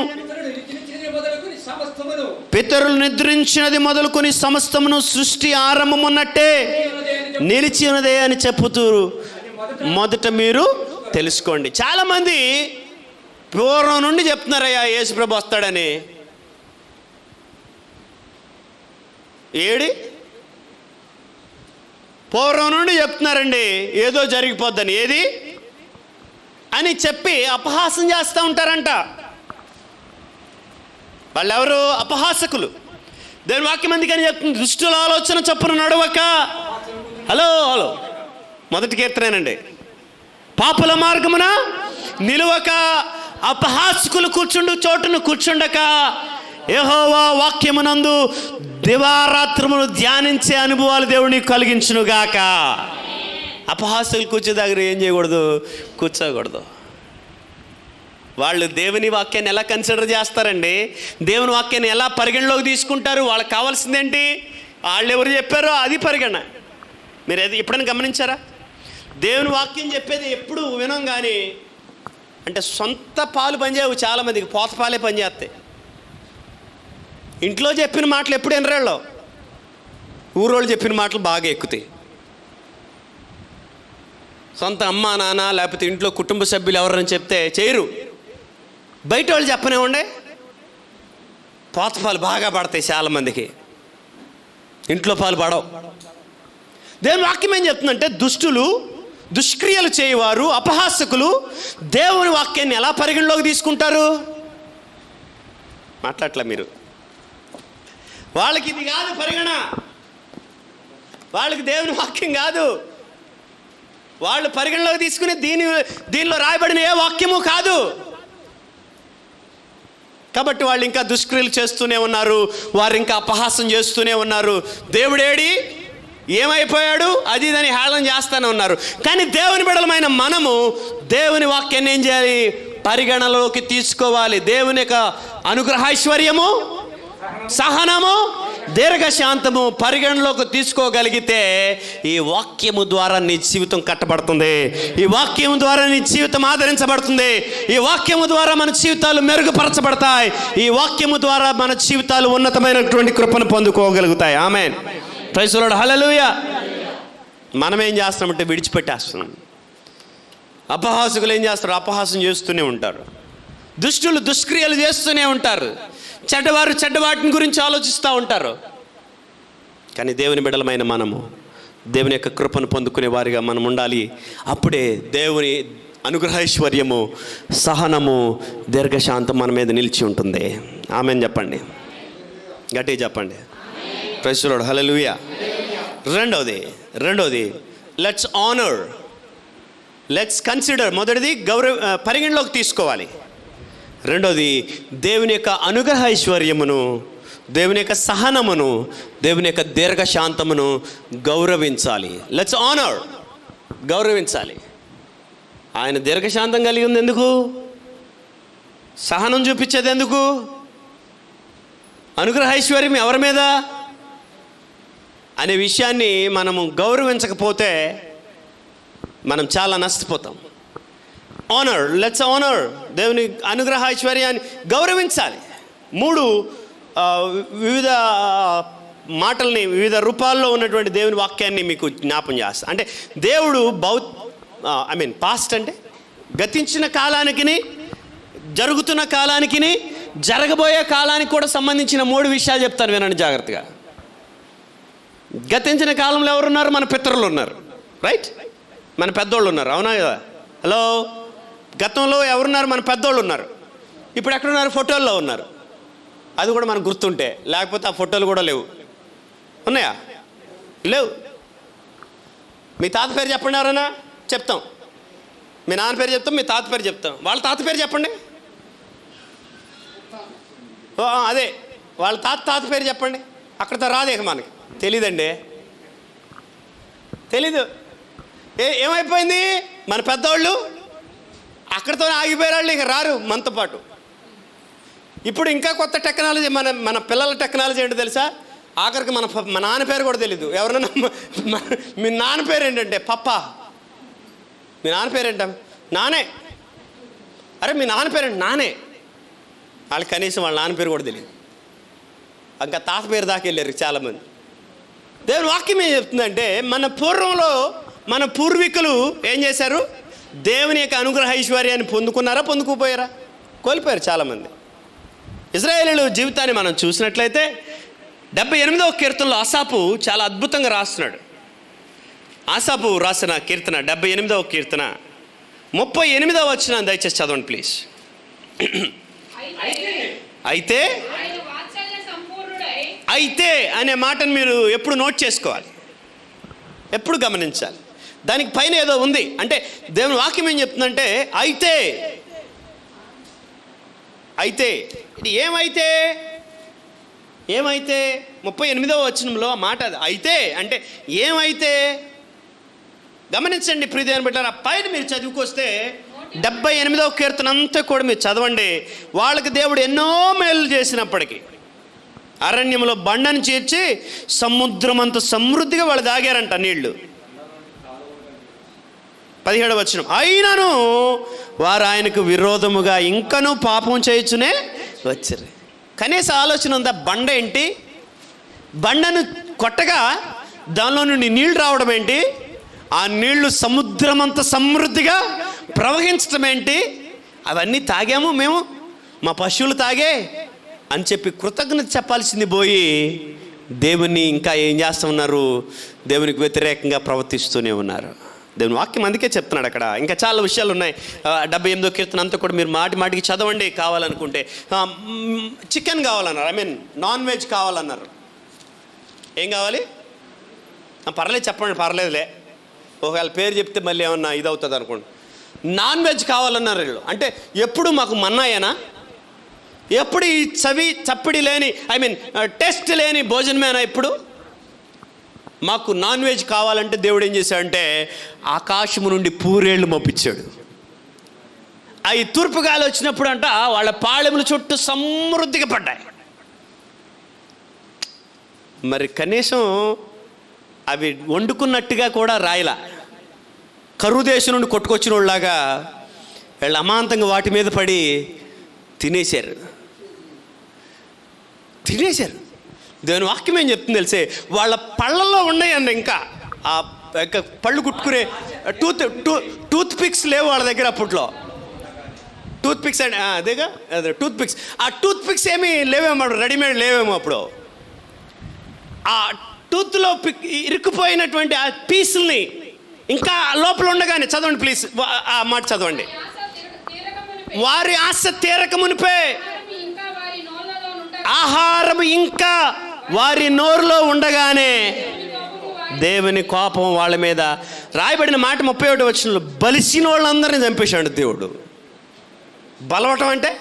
పితరులు నిద్రించినది మొదలుకొని సమస్తమును సృష్టి ఆరంభమున్నట్టే నిలిచి ఉన్నదే అని చెప్పుతూ మొదట మీరు తెలుసుకోండి. చాలామంది పూర్వం నుండి చెప్తున్నారయ్యా యేసుప్రభు వస్తాడని. ఏడి పూర్వం నుండి చెప్తున్నారండి ఏదో జరిగిపోద్దని. ఏది అని చెప్పి అపహాసం చేస్తూ ఉంటారంట. వాళ్ళెవరు? అపహాసకులు. దేవుని వాక్యం ఎందుకని చెప్తుంది? దుష్టుల ఆలోచన చొప్పున నడవక. హలో మొదటి కీర్తనేనండి. పాపుల మార్గమున నిలువక, అపహాసకులు కూర్చుండు చోటును కూర్చుండక, యెహోవా వాక్యమునందు దివారాత్రములు ధ్యానించే అనుభవాలు దేవునికి కలిగించునుగాక. అపహాసకులు కూర్చో దగ్గర ఏం చేయకూడదు? కూర్చోకూడదు. వాళ్ళు దేవుని వాక్యాన్ని ఎలా కన్సిడర్ చేస్తారండి? దేవుని వాక్యాన్ని ఎలా పరిగణలోకి తీసుకుంటారు? వాళ్ళకి కావాల్సిందేంటి? వాళ్ళు ఎవరు చెప్పారో అది పరిగణ. మీరు అది ఎప్పుడైనా గమనించారా? దేవుని వాక్యం చెప్పేది ఎప్పుడు వినం, కానీ అంటే సొంత పాలు పనిచేయవు. చాలామందికి పోత పాలే పనిచేస్తాయి. ఇంట్లో చెప్పిన మాటలు ఎప్పుడు ఎనరేళ్ళో, ఊరోళ్ళు చెప్పిన మాటలు బాగా ఎక్కుతాయి. సొంత అమ్మ నాన్న లేకపోతే ఇంట్లో కుటుంబ సభ్యులు ఎవరైనా చెప్తే చేయరు. బయట వాళ్ళు చెప్పనే ఉండే పోత పాలు బాగా పడతాయి చాలామందికి, ఇంట్లో పాలు పడవు. దేవుని వాక్యం ఏం చెప్తుందంటే దుష్టులు, దుష్క్రియలు చేయవారు, అపహాసకులు దేవుని వాక్యాన్ని ఎలా పరిగణలోకి తీసుకుంటారు? మాట్లాడలే మీరు. వాళ్ళకి ఇది కాదు పరిగణ. వాళ్ళకి దేవుని వాక్యం కాదు. వాళ్ళు పరిగణలోకి తీసుకుని దీనిలో రాయబడిన ఏ వాక్యము కాదు. కాబట్టి వాళ్ళు ఇంకా దుష్క్రియలు చేస్తూనే ఉన్నారు, వారు ఇంకా అపహాసం చేస్తూనే ఉన్నారు. దేవుడేడి, ఏమైపోయాడు, అది ఇదని హేళన చేస్తూనే ఉన్నారు. కానీ దేవుని బిడ్డలమైన మనము దేవుని వాక్యాన్ని ఏం చేయాలి? పరిగణలోకి తీసుకోవాలి. దేవుని యొక్క అనుగ్రహైశ్వర్యము, సహనము, దీర్ఘశాంతము పరిగణలోకి తీసుకోగలిగితే ఈ వాక్యము ద్వారా నీ జీవితం కట్టబడుతుంది. ఈ వాక్యము ద్వారా నీ జీవితం ఆదరించబడుతుంది. ఈ వాక్యము ద్వారా మన జీవితాలు మెరుగుపరచబడతాయి. ఈ వాక్యము ద్వారా మన జీవితాలు ఉన్నతమైనటువంటి కృపను పొందుకోగలుగుతాయి. Amen. Praise the lord. Hallelujah. మనం ఏం చేస్తామంటే విడిచిపెట్టేస్తున్నాం. అపహాసకులు ఏం చేస్తారు? అపహాసం చేస్తూనే ఉంటారు. దుష్టులు దుష్క్రియలు చేస్తూనే ఉంటారు. చెడ్డవారు చెడ్డవాటిని గురించి ఆలోచిస్తూ ఉంటారు. కానీ దేవుని బిడ్డలమైన మనము దేవుని యొక్క కృపను పొందుకునే వారిగా మనం ఉండాలి. అప్పుడే దేవుని అనుగ్రహైశ్వర్యము, సహనము, దీర్ఘశాంతం మన మీద నిలిచి ఉంటుంది. ఆమేన్ చెప్పండి, గట్టిగా చెప్పండి. Praise the lord. హల్లెలూయా. రెండవది లెట్స్ ఆనర్, లెట్స్ కన్సిడర్. మొదటిది పరిగణలోకి తీసుకోవాలి. రెండోది దేవుని యొక్క అనుగ్రహ ఐశ్వర్యమును, దేవుని యొక్క సహనమును, దేవుని యొక్క దీర్ఘశాంతమును గౌరవించాలి. లెట్స్ ఆనర్, గౌరవించాలి. ఆయన దీర్ఘశాంతం కలిగి ఉంది ఎందుకు? సహనం చూపించేది ఎందుకు? అనుగ్రహ ఐశ్వర్యం ఎవరి మీద అనే విషయాన్ని మనము గౌరవించకపోతే మనం చాలా నష్టపోతాం. Honour, let's honour. దేవుని అనుగ్రహ ఐశ్వర్యాన్ని గౌరవించాలి. 3 వివిధ మాటల్ని, వివిధ రూపాల్లో ఉన్నటువంటి దేవుని వాక్యాన్ని మీకు జ్ఞాపం చేస్తా. అంటే దేవుడు పాస్ట్ అంటే గతించిన కాలానికి, జరుగుతున్న కాలానికి, జరగబోయే కాలానికి కూడా సంబంధించిన 3 విషయాలు చెప్తాను, వినండి జాగ్రత్తగా. గతించిన కాలంలో ఎవరున్నారు? మన పితరులు ఉన్నారు, రైట్? మన పెద్దోళ్ళు ఉన్నారు, అవునా కదా? హలో, గతంలో ఎవరున్నారు? మన పెద్దోళ్ళు ఉన్నారు. ఇప్పుడు ఎక్కడున్నారు? ఫోటోల్లో ఉన్నారు. అది కూడా మనకు గుర్తుంటే, లేకపోతే ఆ ఫోటోలు కూడా లేవు. ఉన్నాయా? లేవు. మీ తాత పేరు చెప్పండి ఎవరైనా. చెప్తాం. మీ నాన్న పేరు చెప్తాం, మీ తాత పేరు చెప్తాం. వాళ్ళ తాత పేరు చెప్పండి. అదే వాళ్ళ తాత పేరు చెప్పండి. అక్కడితో రాదేక మనకి తెలీదండి, తెలీదు. ఏమైపోయింది? మన పెద్దవాళ్ళు అక్కడితో ఆగిపోయారు. వాళ్ళు ఇక రారు మనతో పాటు. ఇప్పుడు ఇంకా కొత్త టెక్నాలజీ, మన పిల్లల టెక్నాలజీ ఏంటో తెలుసా? ఆఖరికి మా నాన్న పేరు కూడా తెలీదు. ఎవరన్నా మీ నాన్న పేరు ఏంటంటే పప్పా, మీ నాన్న పేరేంట, నానే. అరే మీ నాన్న పేరేంటి, నానే. వాళ్ళకి కనీసం వాళ్ళ నాన్న పేరు కూడా తెలియదు. ఇంకా తాత పేరు దాకా వెళ్ళారు చాలామంది. దేవుని వాక్యం ఏం చెప్తుందంటే, మన పూర్వంలో మన పూర్వీకులు ఏం చేశారు? దేవుని యొక్క అనుగ్రహ ఐశ్వర్యాన్ని పొందుకున్నారా, పొందుకుపోయారా? కోల్పోయారు చాలామంది. ఇశ్రాయేలీయుల జీవితాన్ని మనం చూసినట్లయితే 78వ కీర్తనలో ఆసాపు చాలా అద్భుతంగా రాస్తున్నాడు. ఆసాపు రాసిన కీర్తన 78వ కీర్తన 38వ వచనం దయచేసి చదవండి ప్లీజ్. అయితే అయితే అనే మాటను మీరు ఎప్పుడు నోట్ చేసుకోవాలి, ఎప్పుడు గమనించాలి. దానికి పైన ఏదో ఉంది అంటే దేవుని వాక్యం ఏం చెప్తుందంటే అయితే. అయితే ఇది ఏమైతే, ఏమైతే 38వ వచనంలో ఆ మాట అది. అయితే అంటే ఏమైతే గమనించండి ప్రియదేవుని బిడ్డలారా. పైన మీరు చదువుకొస్తే 78వ కీర్తన అంతా కూడా మీరు చదవండి. వాళ్ళకి దేవుడు ఎన్నో మేలు చేసినప్పటికీ అరణ్యంలో బండను చేర్చి సముద్రం అంత సమృద్ధిగా వాళ్ళు తాగారంట నీళ్లు. 17వ వచనం, అయినను వారు ఆయనకు విరోధముగా ఇంకనూ పాపం చేయుచునే వచ్చారు. కనీస ఆలోచన ఉందా? బండ ఏంటి, బండను కొట్టగా దానిలో నుండి నీళ్లు రావడం ఏంటి, ఆ నీళ్లు సముద్రం అంత సమృద్ధిగా ప్రవహించడం ఏంటి, అవన్నీ తాగాము మేము, మా పశువులు తాగే అని చెప్పి కృతజ్ఞత చెప్పాల్సింది పోయి దేవుని ఇంకా ఏం చేస్తూ ఉన్నారు? దేవునికి వ్యతిరేకంగా ప్రవర్తిస్తూనే ఉన్నారు. దేవుని వాక్యం అందుకే చెప్తున్నాడు అక్కడ. ఇంకా చాలా విషయాలు ఉన్నాయి. 78వ కీర్తన అంతా కూడా మీరు మాటి మాటికి చదవండి కావాలనుకుంటే. చికెన్ కావాలన్నారు, నాన్ వెజ్ కావాలన్నారు. ఏం కావాలి? పర్లేదు చెప్పండి, పర్లేదులే, ఒకవేళ పేరు చెప్తే మళ్ళీ ఏమన్నా ఇది అవుతుంది అనుకోండి. నాన్ వెజ్ కావాలన్నారు వీళ్ళు. అంటే ఎప్పుడు మాకు మన్నాయేనా, ఎప్పుడు ఈ చప్పిడి లేని టేస్ట్ లేని భోజనమేనా? ఇప్పుడు మాకు నాన్ వెజ్ కావాలంటే దేవుడు ఏం చేశాడంటే ఆకాశము నుండి పూరేళ్ళు మోపించాడు. అవి తూర్పు గాలి వచ్చినప్పుడు అంట వాళ్ళ పాళెముల చుట్టూ సమృద్ధిగా పడ్డాయి. మరి కనీసం అవి వండుకున్నట్టుగా కూడా రాయలా. కరువు దేశం నుండి కొట్టుకొచ్చిన వాళ్ళలాగా వీళ్ళు అమాంతంగా వాటి మీద పడి తినేశారు. దేవుని వాక్యం ఏం చెప్తుంది తెలిసే, వాళ్ళ పళ్ళల్లో ఉన్నాయండి ఇంకా ఆ పళ్ళు కుట్టుకునే టూత్ పిక్స్ లేవు వాళ్ళ దగ్గర అప్పట్లో. టూత్ పిక్స్ అండి, అదేగా అదే టూత్ పిక్స్. ఆ టూత్ పిక్స్ ఏమీ లేవేమో, రెడీమేడ్ లేవేమో అప్పుడు. ఆ టూత్లో ఇరుక్కుపోయినటువంటి ఆ పీసుల్ని ఇంకా లోపల ఉండగానే, చదవండి ప్లీజ్ ఆ మాట చదవండి. వారి ఆశ తీరక మునిపే ఆహారం ఇంకా వారి నోరులో ఉండగానే దేవుని కోపం వాళ్ళ మీద. రాయబడిన మాట 31వ వచనంలో, బలిసిన వాళ్ళందరినీ చంపేశాడు దేవుడు. బలవటం అంటే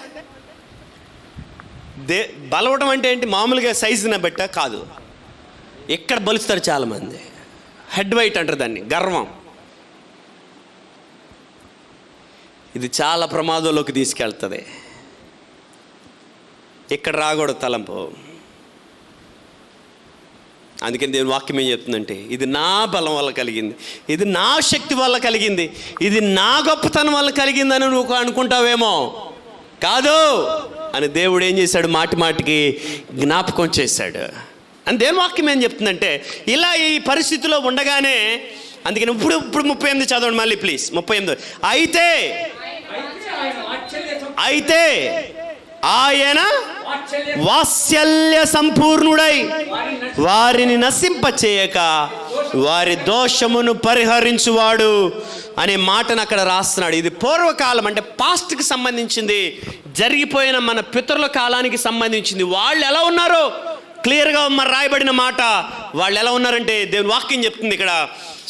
బలవటం అంటే ఏంటి? మామూలుగా సైజుని బట్ట కాదు. ఎక్కడ బలుస్తారు చాలామంది, హెడ్ వైట్ అంటారు దాన్ని, గర్వం. ఇది చాలా ప్రమాదంలోకి తీసుకెళ్తుంది. ఇక్కడ రాకూడదు తలంపు. అందుకని దేవుని వాక్యం ఏం చెప్తుందంటే, ఇది నా బలం వల్ల కలిగింది, ఇది నా శక్తి వల్ల కలిగింది, ఇది నా గొప్పతనం వల్ల కలిగిందని నువ్వు అనుకుంటావేమో, కాదు అని దేవుడు ఏం చేశాడు? మాటి మాటికి జ్ఞాపకం చేశాడు. అని దేవుని వాక్యం ఏం చెప్తుందంటే, ఇలా ఈ పరిస్థితిలో ఉండగానే, అందుకని ఇప్పుడు 38 చదవండి మళ్ళీ ప్లీజ్. 38, అయితే ఆయన వాత్సల్య సంపూర్ణుడై వారిని నశింపచేయక వారి దోషమును పరిహరించువాడు అనే మాటను అక్కడ రాస్తున్నాడు. ఇది పూర్వకాలం అంటే పాస్ట్కి సంబంధించింది, జరిగిపోయిన మన పితరుల కాలానికి సంబంధించింది. వాళ్ళు ఎలా ఉన్నారో క్లియర్గా మరి రాయబడిన మాట. వాళ్ళు ఎలా ఉన్నారంటే దేవుని వాక్యం చెప్తుంది ఇక్కడ.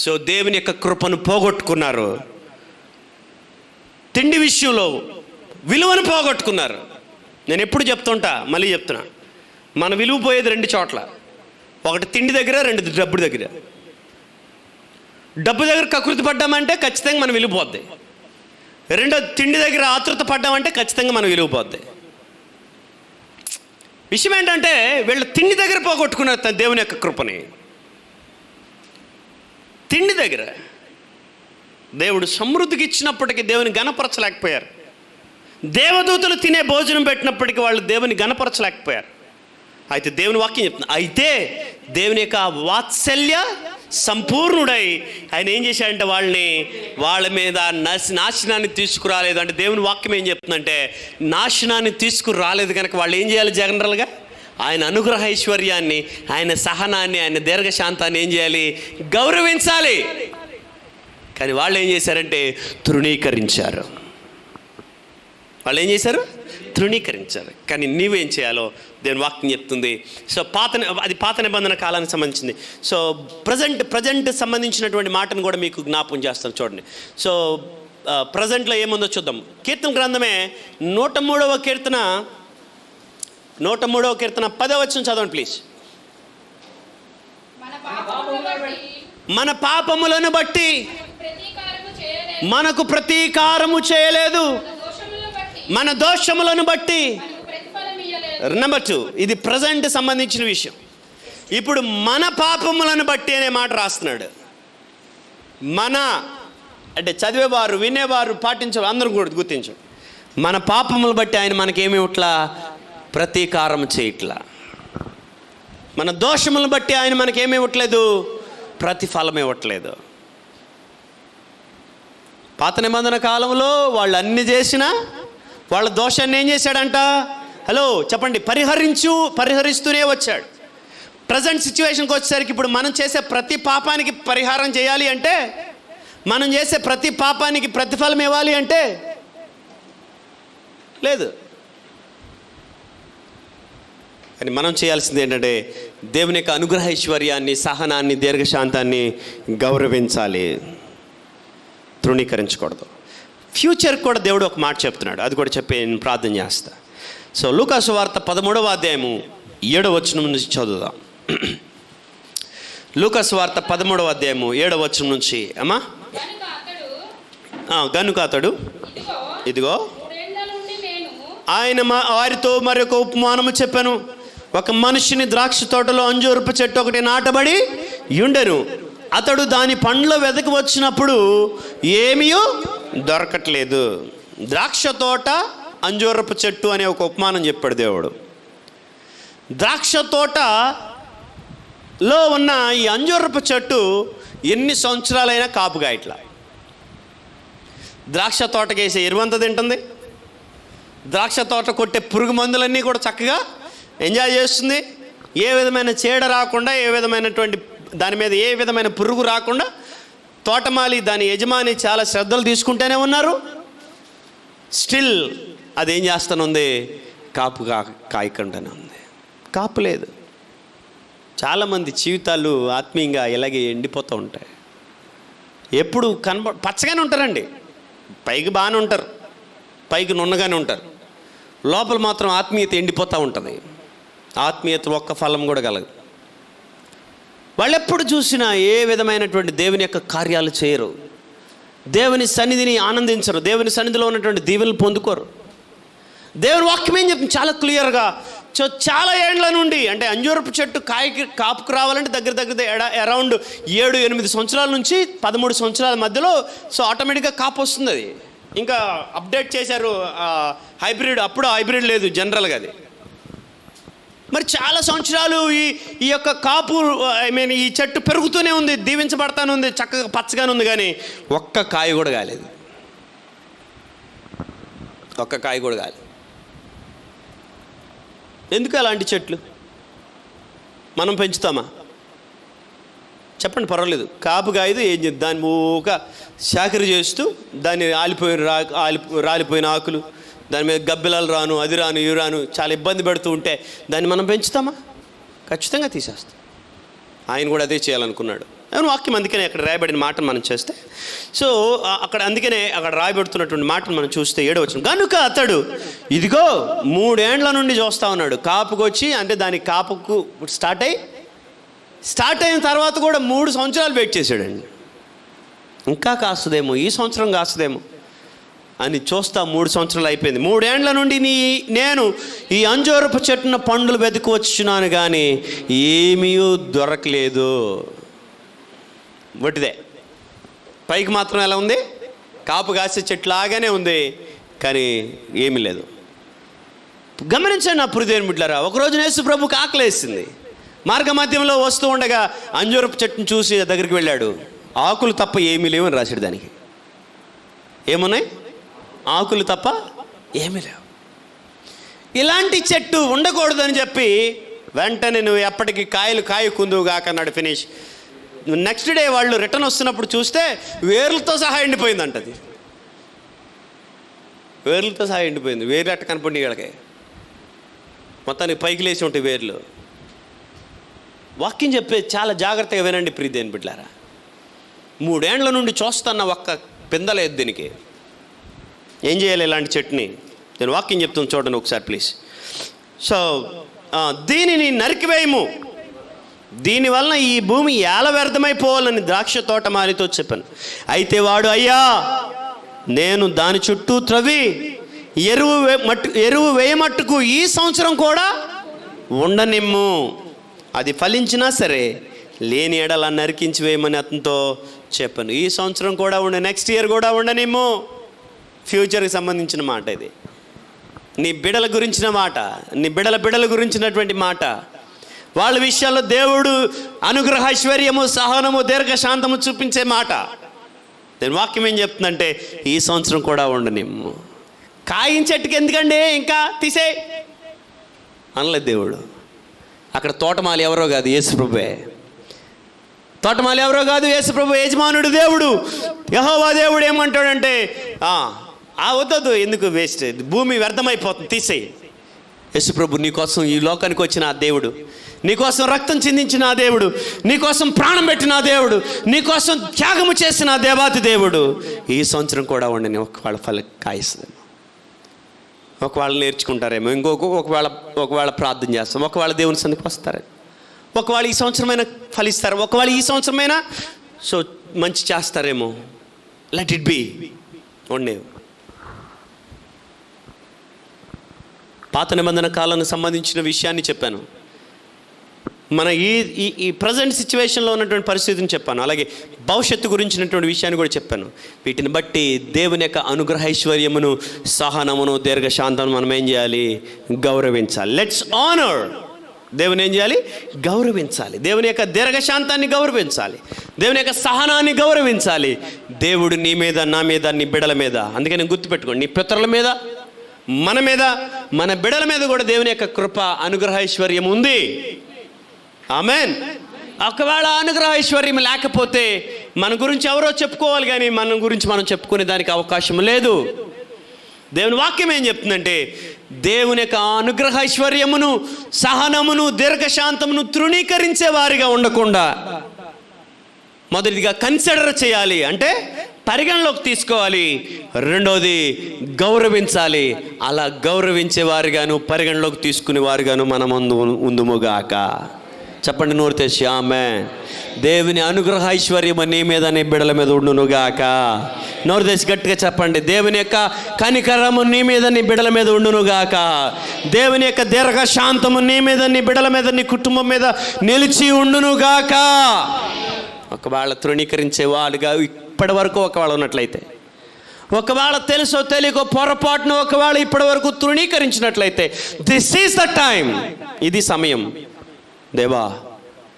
సో దేవుని యొక్క కృపను పోగొట్టుకున్నారు, తిండి విషయంలో విలువను పోగొట్టుకున్నారు. నేను ఎప్పుడు చెప్తుంటా, మళ్ళీ చెప్తున్నా, మన విలువ పోయేది 2 చోట్ల. ఒకటి తిండి దగ్గర, 2 డబ్బు దగ్గర. డబ్బు దగ్గర కకృతి పడ్డామంటే ఖచ్చితంగా మన విలువ పోద్ది. 2 తిండి దగ్గర ఆతృత పడ్డామంటే ఖచ్చితంగా మన విలువ పోద్ది. విషయం ఏంటంటే వీళ్ళు తిండి దగ్గర పోగొట్టుకున్నారు తన దేవుని యొక్క కృపని. తిండి దగ్గర దేవుడు సమృద్ధికి ఇచ్చినప్పటికీ దేవుని గణపరచలేకపోయారు. దేవదూతలు తినే భోజనం పెట్టినప్పటికీ వాళ్ళు దేవుని గణపరచలేకపోయారు. అయితే దేవుని వాక్యం చెప్తుంది, అయితే దేవుని యొక్క వాత్సల్య సంపూర్ణుడై ఆయన ఏం చేశాడంటే వాళ్ళ మీద నాశనాన్ని తీసుకురాలేదు. అంటే దేవుని వాక్యం ఏం చెప్తుందంటే నాశనాన్ని తీసుకురాలేదు కనుక వాళ్ళు ఏం చేయాలి? జనరల్గా ఆయన అనుగ్రహ ఐశ్వర్యాన్ని, ఆయన సహనాన్ని, ఆయన దీర్ఘశాంతాన్ని ఏం చేయాలి? గౌరవించాలి. కానీ వాళ్ళు ఏం చేశారంటే తృణీకరించారు. వాళ్ళు ఏం చేశారు? తృణీకరించారు. కానీ నీవేం చేయాలో దేవుని వాక్యం చెప్తుంది. సో అది పాత నిబంధన కాలానికి సంబంధించింది. సో ప్రజెంట్ సంబంధించినటువంటి మాటను కూడా మీకు జ్ఞాపకం చేస్తాను చూడండి. సో ప్రజెంట్లో ఏముందో చూద్దాం. కీర్తన గ్రంథమే 103వ కీర్తన 10వ వచనం చదవండి ప్లీజ్. మన పాపములను బట్టి మనకు ప్రతీకారము చేయలేదు, మన దోషములను బట్టి. నెంబర్ 2, ఇది ప్రజెంట్ సంబంధించిన విషయం. ఇప్పుడు మన పాపములను బట్టి అనే మాట రాస్తున్నాడు. మన అంటే చదివేవారు, వినేవారు, పాటించే అందరూ కూడా గుర్తించు. మన పాపములు బట్టి ఆయన మనకేమి ఇట్లా ప్రతీకారం చేయట్లా. మన దోషములను బట్టి ఆయన మనకేమి ఇవ్వట్లేదు? ప్రతిఫలం ఇవ్వట్లేదు. పాత నిబంధన కాలంలో వాళ్ళు అన్ని చేసినా వాళ్ళ దోషాన్ని ఏం చేశాడంట? హలో చెప్పండి, పరిహరిస్తూనే వచ్చాడు. ప్రజెంట్ సిచ్యువేషన్కి వచ్చేసరికి ఇప్పుడు మనం చేసే ప్రతి పాపానికి పరిహారం చేయాలి అంటే, మనం చేసే ప్రతి పాపానికి ప్రతిఫలం ఇవ్వాలి అంటే లేదు. కానీ మనం చేయాల్సింది ఏంటంటే దేవుని యొక్క అనుగ్రహ ఐశ్వర్యాన్ని, సహనాన్ని, దీర్ఘశాంతాన్ని గౌరవించాలి, తృణీకరించకూడదు. ఫ్యూచర్ కూడా దేవుడు ఒక మాట చెప్తున్నాడు, అది కూడా చెప్పి నేను ప్రార్థన చేస్తా. సో లూకాసు వార్త 13వ అధ్యాయము 7వ వచనం నుంచి చదువుదాం. లూకాసు వార్త 13వ అధ్యాయము 7వ వచనం నుంచి. అమ్మా, గనుక అతడు ఇదిగో ఆయన వారితో మరొక ఉపమానము చెప్పాను. ఒక మనిషిని ద్రాక్ష తోటలో అంజూరపు చెట్టు ఒకటి నాటబడి ఉండెను. అతడు దాని పండ్ల వెదకి వచ్చినప్పుడు ఏమీ దొరకట్లేదు. ద్రాక్ష తోట, అంజూరపు చెట్టు అనే ఒక ఉపమానం చెప్పాడు దేవుడు. ద్రాక్ష తోటలో ఉన్న ఈ అంజూరపు చెట్టు ఎన్ని సంవత్సరాలైనా కాపుగా ఇట్లా. ద్రాక్ష తోటకేసే ఎరువంత తింటుంది. ద్రాక్ష తోట కొట్టే పురుగు మందులన్నీ కూడా చక్కగా ఎంజాయ్ చేస్తుంది. ఏ విధమైన చీడ రాకుండా, ఏ విధమైనటువంటి దాని మీద ఏ విధమైన పురుగు రాకుండా తోటమాలి, దాని యజమాని చాలా శ్రద్ధలు తీసుకుంటూనే ఉన్నారు. స్టిల్ అదేం చేస్తానుంది? కాపు కాయకుండానే ఉంది. కాపు లేదు. చాలామంది జీవితాలు ఆత్మీయంగా ఇలాగే ఎండిపోతూ ఉంటాయి. ఎప్పుడు పచ్చగానే ఉంటారండి, పైకి బాగానే ఉంటారు, పైకి నున్నగానే ఉంటారు, లోపల మాత్రం ఆత్మీయత ఎండిపోతూ ఉంటుంది. ఆత్మీయత ఒక్క ఫలం కూడా కలగదు. వాళ్ళు ఎప్పుడు చూసినా ఏ విధమైనటువంటి దేవుని యొక్క కార్యాలు చేయరు, దేవుని సన్నిధిని ఆనందించరు, దేవుని సన్నిధిలో ఉన్నటువంటి దీవెనలు పొందుకోరు. దేవుని వాక్యం ఏం చెప్తుంది చాలా క్లియర్గా. చాలా ఏళ్ల నుండి, అంటే అంజూరపు చెట్టు కాపుకు రావాలంటే దగ్గర అరౌండ్ 7-8 సంవత్సరాల నుంచి 13 సంవత్సరాల మధ్యలో సో ఆటోమేటిక్గా కాపు వస్తుంది. అది ఇంకా అప్డేట్ చేశారు హైబ్రిడ్. అప్పుడు హైబ్రిడ్ లేదు జనరల్గా అది. మరి చాలా సంవత్సరాలు ఈ యొక్క కాపు ఈ చెట్టు పెరుగుతూనే ఉంది, దీవించబడతానే ఉంది, చక్కగా పచ్చగానే ఉంది. కానీ ఒక్క కాయ కూడా కాలేదు. ఒక్క కాయ కూడా కాలేదు. ఎందుకు అలాంటి చెట్లు మనం పెంచుతామా? చెప్పండి, పర్వాలేదు. కాపు కాయదు, ఏం చేద్దాం, దాన్ని ఒక శాఖరి చేస్తూ దాన్ని రాలిపోయిన ఆకులు, దాని మీద గబ్బిలాలు రాను, అది రాను, ఇవి రాను, చాలా ఇబ్బంది పెడుతూ ఉంటే దాన్ని మనం పెంచుతామా? ఖచ్చితంగా తీసేస్తాం. ఆయన కూడా అదే చేయాలనుకున్నాడు. వాక్యం అందుకనే అక్కడ రాయబడిన మాటను మనం చేస్తే, సో అందుకనే అక్కడ రాయబడుతున్నటువంటి మాటను మనం చూస్తే 7వ వచనం. కనుక అతడు ఇదిగో 3 ఏండ్ల నుండి చూస్తూ ఉన్నాడు. కాపుకు వచ్చి, అంటే దాని కాపుకు స్టార్ట్ అయిన తర్వాత కూడా 3 సంవత్సరాలు వెయిట్ చేశాడండి. ఇంకా కాస్తుందేమో, ఈ సంవత్సరం కాస్తుందేమో. అని చూస్తా 3 సంవత్సరాలు అయిపోయింది. 3 ఏండ్ల నుండి నేను ఈ అంజూరపు చెట్టున పండ్లు వెతికి వచ్చున్నాను, కానీ ఏమీ దొరకలేదు. వట్టిదే, పైకి మాత్రం ఎలా ఉంది, కాపు కాసే చెట్టు లాగానే ఉంది, కానీ ఏమీ లేదు. గమనించండి నా ప్రియమైన బిడ్డలారా, ఒకరోజు యేసు ప్రభువుకి ఆకలేసింది. మార్గ మధ్యంలో వస్తూ ఉండగా అంజూరపు చెట్టును చూసి దగ్గరికి వెళ్ళాడు. ఆకులు తప్ప ఏమీ లేవని రాశాడు దానికి. ఏమున్నాయి? ఆకులు తప్ప ఏమీ లేవు. ఇలాంటి చెట్టు ఉండకూడదని చెప్పి వెంటనే నువ్వు ఎప్పటికీ కాయలు కాయకుందువుగాక అన్నాడు. ఫినిష్. నెక్స్ట్ డే వాళ్ళు రిటర్న్ వస్తున్నప్పుడు చూస్తే వేర్లతో సహా ఎండిపోయిందంట. అది వేర్లతో సహా ఎండిపోయింది. వేర్లు అట్ట కనపడి వీళ్ళకి మొత్తానికి పైకి లేచి ఉంటాయి వేర్లు. వాక్యం చెప్పే చాలా జాగ్రత్తగా వినండి ప్రియదేని బిడ్డలారా. 3 ఏండ్ల నుండి చూస్తున్న ఒక్క పిందలేదు దీనికి. ఏం చేయాలి ఇలాంటి చెట్టుని? నేను వాక్యం చెప్తాను, చూడండి ఒకసారి ప్లీజ్. సో దీనిని నరికివేయము, దీనివలన ఈ భూమి ఏల వ్యర్థమైపోవాలని ద్రాక్ష తోటమాలితో చెప్పాను. అయితే వాడు, అయ్యా నేను దాని చుట్టూ త్రవ్వి ఎరువు వేయమట్టుకు ఈ సంవత్సరం కూడా ఉండనిమ్ము, అది ఫలించినా సరే లేని ఎడల నరికించి వేయమని అతనితో చెప్పాను. ఈ సంవత్సరం కూడా నెక్స్ట్ ఇయర్ కూడా ఉండనిమ్ము. ఫ్యూచర్కి సంబంధించిన మాట ఇది. నీ బిడల గురించిన మాట, నీ బిడల గురించినటువంటి మాట. వాళ్ళ విషయాల్లో దేవుడు అనుగ్రహ ఐశ్వర్యము, సహనము, దీర్ఘశాంతము చూపించే మాట. నేను వాక్యం ఏం చెప్తుందంటే ఈ సంవత్సరం కూడా ఉండనిమ్ము. కాయిన చెట్టుకి ఎందుకండి ఇంకా తీసే అనలేదు దేవుడు. అక్కడ తోటమాలి ఎవరో కాదు, యేసుప్రభువే. తోటమాలి ఎవరో కాదు, యేసుప్రభు యజమానుడు దేవుడు. యెహోవా దేవుడు ఏమంటాడంటే వద్దొద్దు, ఎందుకు వేస్ట్, భూమి వ్యర్థమైపోతుంది, తీసేయి. యేసుప్రభు నీకోసం ఈ లోకానికి వచ్చిన ఆ దేవుడు, నీకోసం రక్తం చిందించిన ఆ దేవుడు, నీకోసం ప్రాణం పెట్టిన ఆ దేవుడు, నీకోసం త్యాగము చేసిన ఆ దేవాతి దేవుడు ఈ సంవత్సరం కూడా ఉండని ఒకవేళ కాయిస్తుంది. ఒకవేళ నేర్చుకుంటారేమో, ఒకవేళ ప్రార్థన చేస్తాం, ఒకవేళ దేవుని సన్నిధికి వస్తారు, ఒకవేళ ఈ సంవత్సరమైనా ఫలిస్తారు, ఒకవేళ ఈ సంవత్సరమైనా మంచి చేస్తారేమో. Let it be. ఉండేవి పాత నిబంధన కాలానికి సంబంధించిన విషయాన్ని చెప్పాను. మన ఈ ప్రజెంట్ సిచ్యువేషన్లో ఉన్నటువంటి పరిస్థితిని చెప్పాను. అలాగే భవిష్యత్తు గురించినటువంటి విషయాన్ని కూడా చెప్పాను. వీటిని బట్టి దేవుని యొక్క అనుగ్రహ ఐశ్వర్యమును, సహనమును, దీర్ఘశాంతమును మనం ఏం చేయాలి? గౌరవించాలి. Let's honour. దేవుని ఏం చేయాలి? గౌరవించాలి. దేవుని యొక్క దీర్ఘశాంతాన్ని గౌరవించాలి, దేవుని యొక్క సహనాన్ని గౌరవించాలి. దేవుడు నీ మీద, నా మీద, నీ బిడల మీద, అందుకని గుర్తుపెట్టుకోండి, నీ పితరుల మీద, మన మీద, మన బిడల మీద కూడా దేవుని యొక్క కృప, అనుగ్రహ ఐశ్వర్యం ఉంది. ఆమెన్. ఒకవేళ అనుగ్రహ ఐశ్వర్యం లేకపోతే మన గురించి ఎవరో చెప్పుకోవాలి, కానీ మన గురించి మనం చెప్పుకునే దానికి అవకాశం లేదు. దేవుని వాక్యం ఏం చెప్తుందంటే దేవుని యొక్క అనుగ్రహ ఐశ్వర్యమును, సహనమును, దీర్ఘశాంతమును తృణీకరించే వారిగా ఉండకుండా మొదటిగా కన్సిడర్ చేయాలి, అంటే పరిగణలోకి తీసుకోవాలి. రెండోది గౌరవించాలి. అలా గౌరవించే వారిగాను, పరిగణలోకి తీసుకునే వారిగాను మనం ఉందుముగాక. చెప్పండి నోరు తెచ్చి ఆమేన్. దేవుని అనుగ్రహ ఐశ్వర్యము నీ మీద, నీ బిడల మీద ఉండునుగాక. నోరు తెచ్చి గట్టిగా చెప్పండి. దేవుని యొక్క కనికరము నీ మీద, నీ బిడల మీద ఉండునుగాక. దేవుని యొక్క దీర్ఘశాంతము నీ మీద, నీ బిడల మీద, నీ కుటుంబం మీద నిలిచి ఉండునుగాక. ఒకవేళ తృణీకరించే వాళ్ళుగా ఇప్పటి వరకు ఒకవేళ ఉన్నట్లయితే, ఒకవేళ తెలుసో తెలియకో పొరపాటును ఒకవేళ ఇప్పటి వరకు తృణీకరించినట్లయితే, దిస్ ఈజ్ ద టైం, ఇది సమయం. దేవా,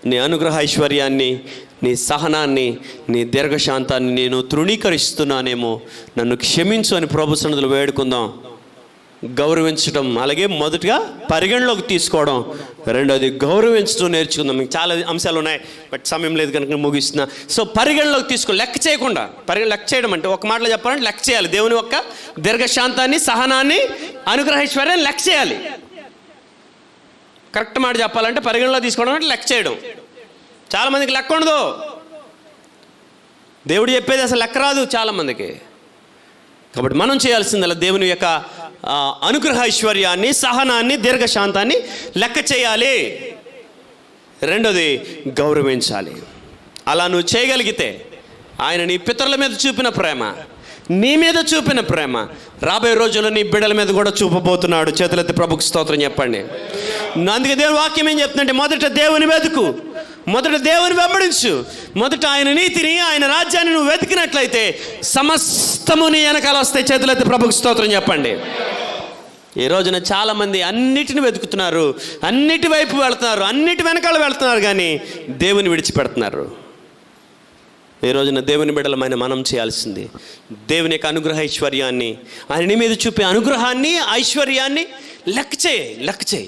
నీ అనుగ్రహ ఐశ్వర్యాన్ని, నీ సహనాన్ని, నీ దీర్ఘశాంతాన్ని నేను తృణీకరిస్తున్నానేమో, నన్ను క్షమించు అని ప్రభు సన్నిధిలో వేడుకుందాం. గౌరవించడం, అలాగే మొదటిగా పరిగణలోకి తీసుకోవడం, రెండోది గౌరవించడం నేర్చుకుందాం. మీకు చాలా అంశాలు ఉన్నాయి, బట్ సమయం లేదు కనుక ముగిస్తున్నా. సో పరిగణలోకి తీసుకో, లెక్క చేయకుండా. లెక్క చేయడం అంటే ఒక మాటలో చెప్పాలంటే లెక్క చేయాలి. దేవుని యొక్క దీర్ఘశాంతాన్ని, సహనాన్ని, అనుగ్రహైశ్వర్యాన్ని లెక్క చేయాలి. కరెక్ట్ మాట చెప్పాలంటే పరిగణలో తీసుకోవడం అంటే లెక్క చేయడం. చాలామందికి లెక్క ఉండదు. దేవుడు చెప్పేది అసలు లెక్క రాదు చాలామందికి. కాబట్టి మనం చేయాల్సిందల్లా దేవుని యొక్క అనుగ్రహ ఐశ్వర్యాన్ని, సహనాన్ని, దీర్ఘశాంతాన్ని లెక్క చేయాలి. రెండోది గౌరవించాలి. అలా నువ్వు చేయగలిగితే ఆయన నీ పితరుల మీద చూపిన ప్రేమ, నీ మీద చూపిన ప్రేమ రాబోయే రోజుల్లో నీ బిడ్డల మీద కూడా చూపబోతున్నాడు. చేతులెత్తి ప్రభుకి స్తోత్రం చెప్పండి. అందుకే దేవుని వాక్యం ఏం చెప్తుందంటే, మొదట దేవుని వెతుకు, మొదట దేవుని వెంబడించు, మొదట ఆయన నీతిని, ఆయన రాజ్యాన్ని నువ్వు వెతికినట్లయితే సమస్తము నీ వెనకాల వస్తాయి. చేతులెత్తి ప్రభుకి స్తోత్రం చెప్పండి. ఈ రోజున చాలామంది అన్నిటిని వెతుకుతున్నారు, అన్నిటి వైపు వెళ్తున్నారు, అన్నిటి వెనకాల వెళ్తున్నారు, కానీ దేవుని విడిచిపెడుతున్నారు. ఈ రోజున దేవుని బిడ్డలమైన మనం చేయాల్సింది దేవుని యొక్క అనుగ్రహ ఐశ్వర్యాన్ని, ఆయన నీ మీద చూపే అనుగ్రహాన్ని, ఐశ్వర్యాన్ని లెక్క చేయి,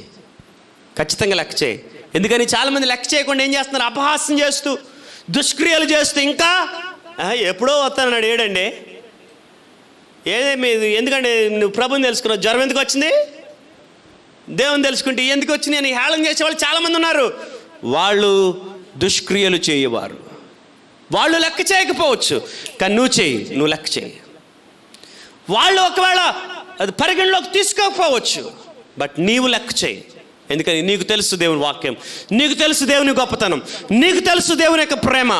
ఖచ్చితంగా లెక్క చేయి. ఎందుకని చాలామంది లెక్క చేయకుండా ఏం చేస్తున్నారు? అపహాస్యం చేస్తూ, దుష్క్రియలు చేస్తూ, ఇంకా ఎప్పుడో వస్తానన్నాడు. ఏడండి మీది? ఎందుకంటే నువ్వు ప్రభుని తెలుసుకున్నావు. జ్వరం ఎందుకు వచ్చింది? దేవుని తెలుసుకుంటే ఎందుకు వచ్చింది అని హేళన చేసేవాళ్ళు చాలామంది ఉన్నారు. వాళ్ళు దుష్క్రియలు చేయవారు. వాళ్ళు లెక్క చేయకపోవచ్చు, కానీ నువ్వు లెక్క చేయి. వాళ్ళు ఒకవేళ అది పరిగణలోకి తీసుకోకపోవచ్చు, బట్ నీవు లెక్క చేయి. ఎందుకని నీకు తెలుసు దేవుని వాక్యం, నీకు తెలుసు దేవుని గొప్పతనం, నీకు తెలుసు దేవుని యొక్క ప్రేమ,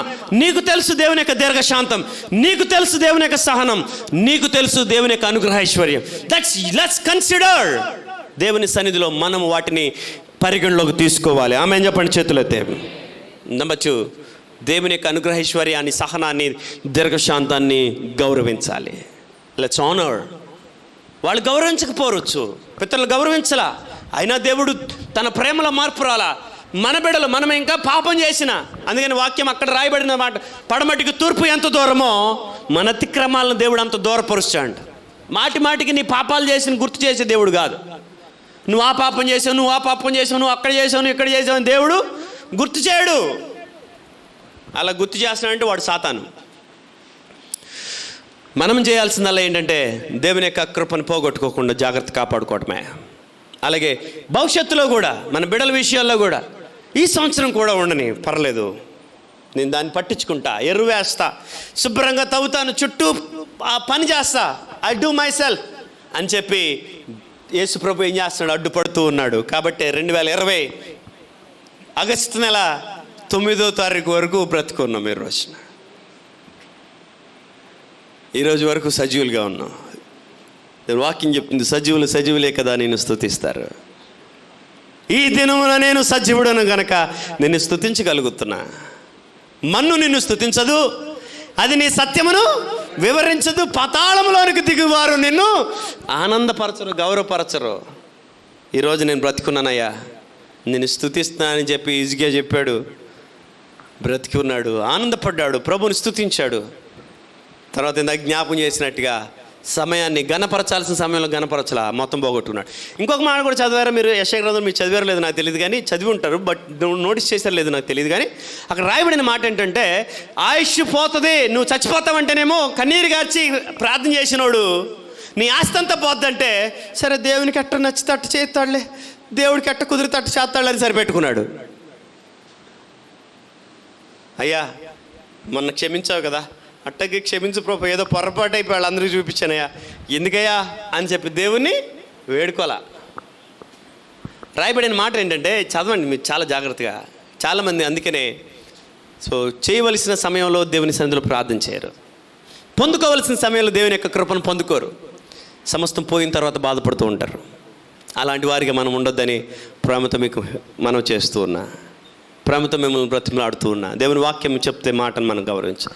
నీకు తెలుసు దేవుని యొక్క దీర్ఘశాంతం, నీకు తెలుసు దేవుని యొక్క సహనం, నీకు తెలుసు దేవుని యొక్క అనుగ్రహ ఐశ్వర్యం. Let's consider. దేవుని సన్నిధిలో మనం వాటిని పరిగణలోకి తీసుకోవాలి. ఆమేన్ చెప్పండి చేతులైతే. నెంబర్ 2, దేవుని యొక్క అనుగ్రహ ఐశ్వర్యాన్ని, సహనాన్ని, దీర్ఘశాంతాన్ని గౌరవించాలి. Let's honour. వాళ్ళు గౌరవించకపోవచ్చు, పితరులు గౌరవించలా, అయినా దేవుడు తన ప్రేమలో మార్పు రాలా. మన బిడ్డలు మనం ఇంకా పాపం చేసిన, అందుకని వాక్యం అక్కడ రాయబడిన మాట, పడమటికి తూర్పు ఎంత దూరమో మన అతిక్రమాలను దేవుడు అంత దూరపరుస్తాడు. మాటికి నీ పాపాలు చేసిన గుర్తు చేసే దేవుడు కాదు. నువ్వు ఆ పాపం చేసావు, నువ్వు అక్కడ చేసావు, నువ్వు ఇక్కడ చేసావు అని దేవుడు గుర్తు చేయడు. అలా గుర్తు చేస్తున్నాడంటే వాడు సాతాను. మనం చేయాల్సిందల్లా ఏంటంటే దేవుని యొక్క కృపను పోగొట్టుకోకుండా జాగ్రత్త కాపాడుకోవటమే. అలాగే భవిష్యత్తులో కూడా మన బిడ్డల విషయాల్లో కూడా, ఈ సంవత్సరం కూడా ఉండని పర్లేదు, నేను దాన్ని పట్టించుకుంటా, ఎరువు వేస్తా, శుభ్రంగా తవ్వుతాను, చుట్టూ పని చేస్తా, ఐ డూ మై సెల్ఫ్ అని చెప్పి యేసు ప్రభు ఏం చేస్తున్నాడు? అడ్డుపడుతూ ఉన్నాడు. కాబట్టి 2020 ఆగస్టు నెల 9వ తారీఖు వరకు బ్రతుకున్నాం. ఈరోజు వరకు సజీవులుగా ఉన్నాం. వాక్యం చెప్తుంది, సజీవులే కదా నేను స్తుతిస్తారు. ఈ దినమున నేను సజీవుడను గనక నిన్ను స్తుతించగలుగుతున్నా. మన్ను నిన్ను స్తుతించదు, అది నీ సత్యమును వివరించదు, పాతాళంలోనికి దిగువారు నిన్ను ఆనందపరచరు, గౌరవపరచరు. ఈరోజు నేను బ్రతికున్నానయ్యా, నేను స్తుతిస్తున్నానని చెప్పి ఈజీగా చెప్పాడు, బ్రతికి ఉన్నాడు, ఆనందపడ్డాడు, ప్రభుని స్తుతించాడు. తర్వాత ఇందాక జ్ఞాపకం చేసినట్టుగా సమయాన్ని గణపరచాల్సిన సమయంలో గణపరచలా, మొత్తం పోగొట్టుకున్నాడు. ఇంకొక మాట కూడా చదివారా మీరు? యెషయా గ్రంథం మీరు చదివారో లేదు నాకు తెలియదు, కానీ చదివి ఉంటారు, బట్ నోటీస్ చేశారు లేదు నాకు తెలియదు. కానీ అక్కడ రాయబడిన మాట ఏంటంటే, ఆయుష్ పోతుంది, నువ్వు చచ్చిపోతావంటేనేమో కన్నీరు గార్చి ప్రార్థన చేసినోడు నీ ఆస్తి అంతా పోద్దంటే, సరే దేవునికి ఎట్ట నచ్చితట్టు చేస్తాడులే, దేవుడికి ఎట్ట కుదిరితట్టు చేస్తాడులే అని సరిపెట్టుకున్నాడు. అయ్యా మొన్న క్షమించావు కదా, అట్టకి క్షమించు ప్రభు, ఏదో పొరపాటు అయిపోయి వాళ్ళందరికీ చూపించానయ్యా, ఎందుకయ్యా అని చెప్పి దేవుణ్ణి వేడుకోలా. రాయబడిన మాట ఏంటంటే, చదవండి మీరు చాలా జాగ్రత్తగా. చాలామంది అందుకనే చేయవలసిన సమయంలో దేవుని సన్నిధిలో ప్రార్థన చేయరు, పొందుకోవలసిన సమయంలో దేవుని యొక్క కృపను పొందుకోరు, సమస్తం పోయిన తర్వాత బాధపడుతూ ఉంటారు. అలాంటి వారిగా మనం ఉండొద్దని ప్రేమతో మీకు మనం చేస్తూ ఉన్నా, ప్రేమతో మిమ్మల్ని బ్రతిమలాడుతూ ఉన్నా. దేవుని వాక్యం చెప్తే మాటను మనం గౌరవించాలి.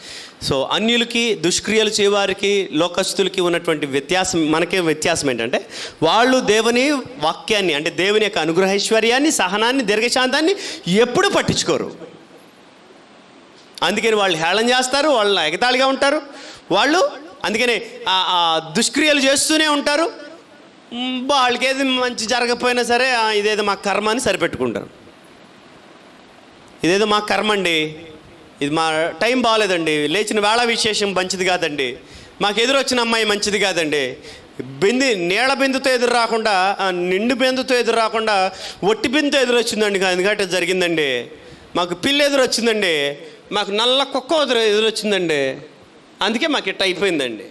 అన్యులకి, దుష్క్రియలు చేయవారికి, లోకస్తులకి ఉన్నటువంటి వ్యత్యాసం, మనకే వ్యత్యాసం ఏంటంటే, వాళ్ళు దేవుని వాక్యాన్ని, అంటే దేవుని యొక్క అనుగ్రహైశ్వర్యాన్ని, సహనాన్ని, దీర్ఘశాంతాన్ని ఎప్పుడు పట్టించుకోరు. అందుకని వాళ్ళు హేళన చేస్తారు, వాళ్ళు ఎగతాళిగా ఉంటారు, వాళ్ళు అందుకనే దుష్క్రియలు చేస్తూనే ఉంటారు. వాళ్ళకి ఏది మంచి జరగకపోయినా సరే ఇదేదో మా కర్మ అని సరిపెట్టుకుంటారు. ఇదేదో మా కర్మ అండి, ఇది మా టైం బాగాలేదండి, లేచిన వేళ విశేషం మంచిది కాదండి, మాకు ఎదురొచ్చిన అమ్మాయి మంచిది కాదండి, నీళ్ళ బిందుతో ఎదురు రాకుండా, నిండు బిందుతో ఎదురు రాకుండా ఒట్టి బిందుతో ఎదురు వచ్చిందండి, ఎందుకంటే జరిగిందండి, మాకు పిల్లి ఎదురు వచ్చిందండి, మాకు నల్ల కుక్క ఎదురు వచ్చిందండి, అందుకే మాకు ఇట్ట అయిపోయిందండి.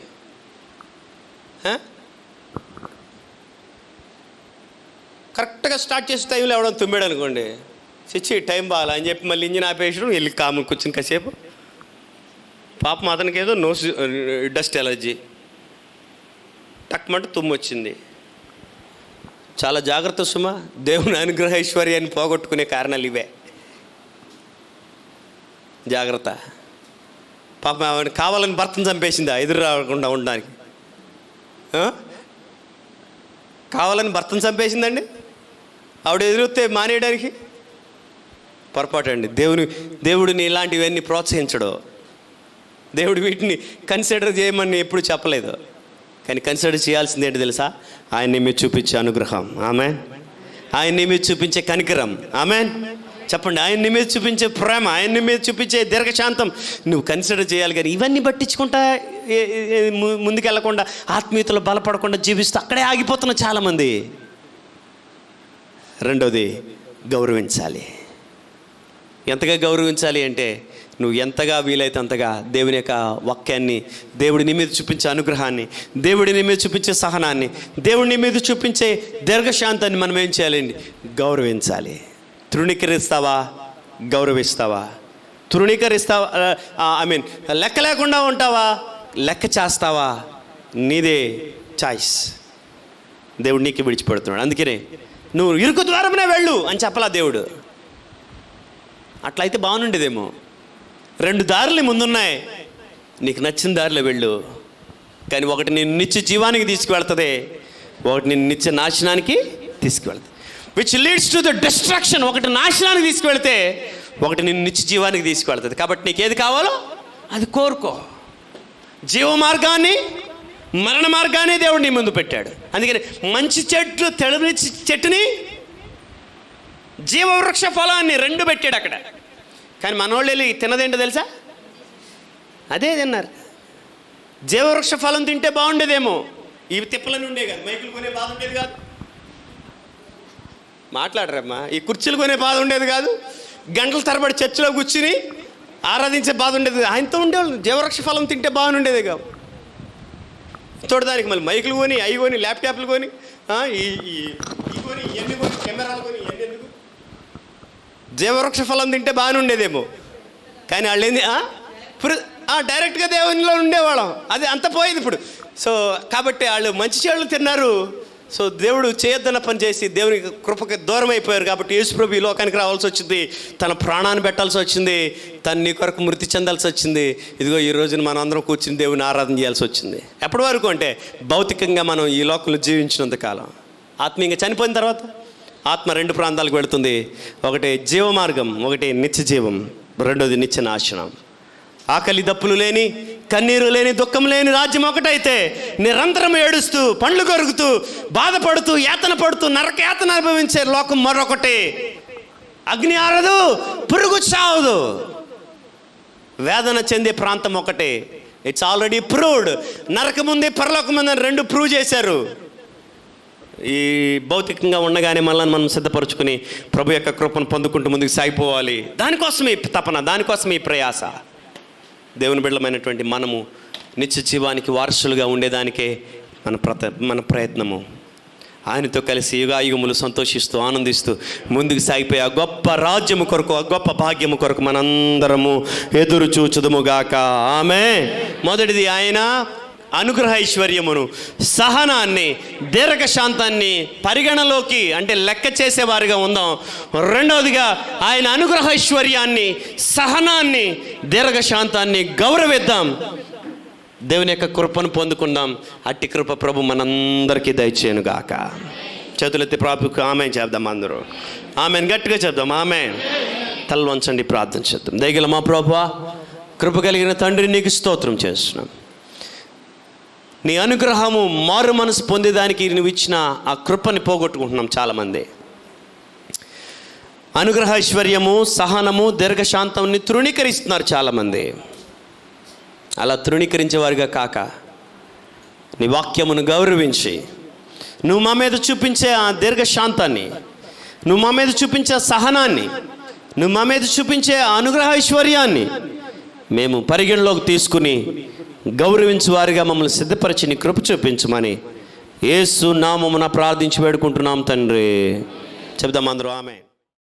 కరెక్ట్గా స్టార్ట్ చేసే టైంలో ఎవడో తుమ్మాడు అనుకోండి, చిచ్చి టైం బాగాల అని చెప్పి మళ్ళీ ఇంజిన్ ఆపేసడం, వెళ్ళి కాము కూర్చుని కాసేపు, పాపం అతనికి ఏదో నోస్ డస్ట్ ఎలర్జీ, టక్మంటూ తుమ్ము వచ్చింది. చాలా జాగ్రత్త సుమా, దేవుని అనుగ్రహ ఐశ్వర్యాన్ని పోగొట్టుకునే కారణాలు ఇవే. జాగ్రత్త. పాపం ఆవిడ కావాలని భర్తను చంపేసిందా ఎదురు రాకుండా ఉండడానికి? కావాలని భర్తను చంపేసిందండి ఆవిడ ఎదురొస్తే మానేయడానికి? పొరపాటు అండి. దేవుడిని ఇలాంటివన్నీ ప్రోత్సహించడు. దేవుడు వీటిని కన్సిడర్ చేయమని ఎప్పుడు చెప్పలేదు. కానీ కన్సిడర్ చేయాల్సింది ఏంటి తెలుసా? ఆయన్ని మీద చూపించే అనుగ్రహం, ఆమెన్. ఆయన్ని మీద చూపించే కనికరం, ఆమెన్. చెప్పండి. ఆయన్ని మీద చూపించే ప్రేమ, ఆయన్ని మీద చూపించే దీర్ఘశాంతం నువ్వు కన్సిడర్ చేయాలి. కానీ ఇవన్నీ పట్టించుకుంటా ముందుకెళ్లకుండా, ఆత్మీయతలో బలపడకుండా జీవిస్తూ అక్కడే ఆగిపోతున్న చాలామంది. రెండోది, గౌరవించాలి. ఎంతగా గౌరవించాలి అంటే, నువ్వు ఎంతగా వీలైతే అంతగా దేవుని యొక్క వాక్యాన్ని, దేవుడి నీ మీద చూపించే అనుగ్రహాన్ని, దేవుడి నీ మీద చూపించే సహనాన్ని, దేవుడి నీ మీద చూపించే దీర్ఘశాంతాన్ని మనం ఏం చేయాలండి? గౌరవించాలి. తృణీకరిస్తావా? గౌరవిస్తావా? తృణీకరిస్తావా? లెక్క లేకుండా ఉంటావా? లెక్క చేస్తావా? నీదే చాయిస్. దేవుడు నీకు విడిచిపెడుతున్నాడు. అందుకనే నువ్వు ఇరుకు ద్వారమునే వెళ్ళు అని చెప్పలా దేవుడు. అట్లయితే బాగుండేదేమో. 2 దారులు ముందున్నాయి, నీకు నచ్చిన దారిలో వెళ్ళు. కానీ ఒకటి నేను నిత్య జీవానికి తీసుకువెళ్తుంది, ఒకటి నేను నిత్య నాశనానికి తీసుకువెళ్తుంది. Which leads to the destruction. ఒకటి నాశనానికి తీసుకువెళ్తే, ఒకటి నేను నిత్య జీవానికి తీసుకువెళ్తుంది. కాబట్టి నీకు ఏది కావాలో అది కోరుకో. జీవ మార్గాన్ని, మరణ మార్గాన్ని దేవుడు నీ ముందు పెట్టాడు. అందుకని మంచి చెట్లు, తెలని చెట్టుని, జీవవృక్ష ఫలాన్ని 2 పెట్టాడు అక్కడ. కానీ మనోళ్ళు వెళ్ళి తిన్నదేంటో తెలుసా? అదే తిన్నారు. జీవవృక్ష ఫలం తింటే బాగుండేదేమో. ఇవి తిప్పలని ఉండే కాదు, మైకులు కొనే బాధ ఉండేది కాదు. మాట్లాడరమ్మా. ఈ కుర్చీలు కొనే బాధ ఉండేది కాదు. గంటల తరబడి చర్చిలో కూర్చుని ఆరాధించే బాధ ఉండేది. ఆయనతో ఉండేవాళ్ళు. జీవవృక్ష ఫలం తింటే బాగుండేది కాదు. చూడడానికి మళ్ళీ మైకులు కొని, అవి కొని, ల్యాప్టాప్లు కొని, కొని, ఇవన్నీ కొని, కెమెరాలు కొని, ఇవన్నీ ఎందుకు? జీవవృక్ష ఫలం తింటే బాగానే ఉండేదేమో. కానీ వాళ్ళు ఏంది, డైరెక్ట్గా దేవునిలో ఉండేవాళ్ళం. అది అంత పోయింది ఇప్పుడు. సో కాబట్టి వాళ్ళు మంచి చెడులు తిన్నారు. సో దేవుడు చేయొద్దన్న పని చేసి దేవుని కృపకి దూరం అయిపోయారు. కాబట్టి యేసుప్రభు ఈ లోకానికి రావాల్సి వచ్చింది, తన ప్రాణాన్ని పెట్టాల్సి వచ్చింది, తను నీ కొరకు మృతి చెందాల్సి వచ్చింది. ఇదిగో ఈ రోజున మనం అందరం కూర్చుని దేవుని ఆరాధన చేయాల్సి వచ్చింది. ఎప్పటి వరకు అంటే, భౌతికంగా మనం ఈ లోకంలో జీవించినంత కాలం. ఆత్మీయంగా చనిపోయిన తర్వాత ఆత్మ 2 ప్రాంతాలకు వెళుతుంది. ఒకటి జీవ మార్గం, ఒకటి నిత్య జీవం, రెండోది నిత్య నాశనం. ఆకలి దప్పులు లేని, కన్నీరు లేని, దుఃఖం లేని రాజ్యం ఒకటైతే, నిరంతరం ఏడుస్తూ, పండ్లు కొరుకుతూ, బాధపడుతూ, యాతన పడుతూ, నరక యాతన అనుభవించే లోకం మరొకటి. అగ్ని ఆరదు, పురుగు చావదు, వేదన చెందే ప్రాంతం ఒకటే. It's already proved. నరకముందే పరలోకముందని 2 ప్రూవ్ చేశారు. ఈ భౌతికంగా ఉండగానే మనల్ని మనం సిద్ధపరచుకుని ప్రభు యొక్క కృపను పొందుకుంటూ ముందుకు సాగిపోవాలి. దానికోసం ఈ తపన, దానికోసం ఈ ప్రయాస. దేవుని బిడ్డలమైనటువంటి మనము నిత్య జీవానికి వారసులుగా ఉండేదానికే మన ప్రయత్నము. ఆయనతో కలిసి యుగాయుగములు సంతోషిస్తూ, ఆనందిస్తూ ముందుకు సాగిపోయి ఆ గొప్ప రాజ్యము కొరకు, ఆ గొప్ప భాగ్యము కొరకు మనందరము ఎదురు చూచుదుముగాక. ఆమేన్. మొదటిది ఆయన అనుగ్రహ ఐశ్వర్యమును, సహనాన్ని, దీర్ఘశాంతాన్ని పరిగణలోకి, అంటే లెక్క చేసేవారిగా ఉందాం. రెండవదిగా ఆయన అనుగ్రహ ఐశ్వర్యాన్ని, సహనాన్ని, దీర్ఘశాంతాన్ని గౌరవిద్దాం. దేవుని యొక్క కృపను పొందుకుందాం. అట్టి కృప ప్రభు మనందరికీ దయచేయనుగాక. చేతులెత్తి ప్రభుకు ఆమెన్ చెప్దాం. అందరూ ఆమెన్ గట్టిగా చెప్దాం. ఆమెన్. తల వంచండి, ప్రార్థన చేద్దాం. దయగల మా ప్రభువా, కృప కలిగిన తండ్రి, నీకు స్తోత్రం చేస్తున్నాం. నీ అనుగ్రహము, మారు మనసు పొందేదానికి నువ్వు ఇచ్చిన ఆ కృపని పోగొట్టుకుంటున్నాం చాలామంది. అనుగ్రహ ఐశ్వర్యము, సహనము, దీర్ఘశాంతాన్ని తృణీకరిస్తున్నారు చాలామంది. అలా తృణీకరించే వారిగా కాక, నీ వాక్యమును గౌరవించి, నువ్వు మా మీద చూపించే ఆ దీర్ఘశాంతాన్ని, నువ్వు మా మీద చూపించే సహనాన్ని, నువ్వు మా మీద చూపించే అనుగ్రహ ఐశ్వర్యాన్ని మేము పరిగణలోకి తీసుకుని గౌరవించు వారిగా మమ్మల్ని సిద్ధపరిచి నీ కృప చూపించమని యేసు నామమున ప్రార్థించి వేడుకుంటున్నాం తండ్రి. చెప్దాం అందరూ ఆమేన్.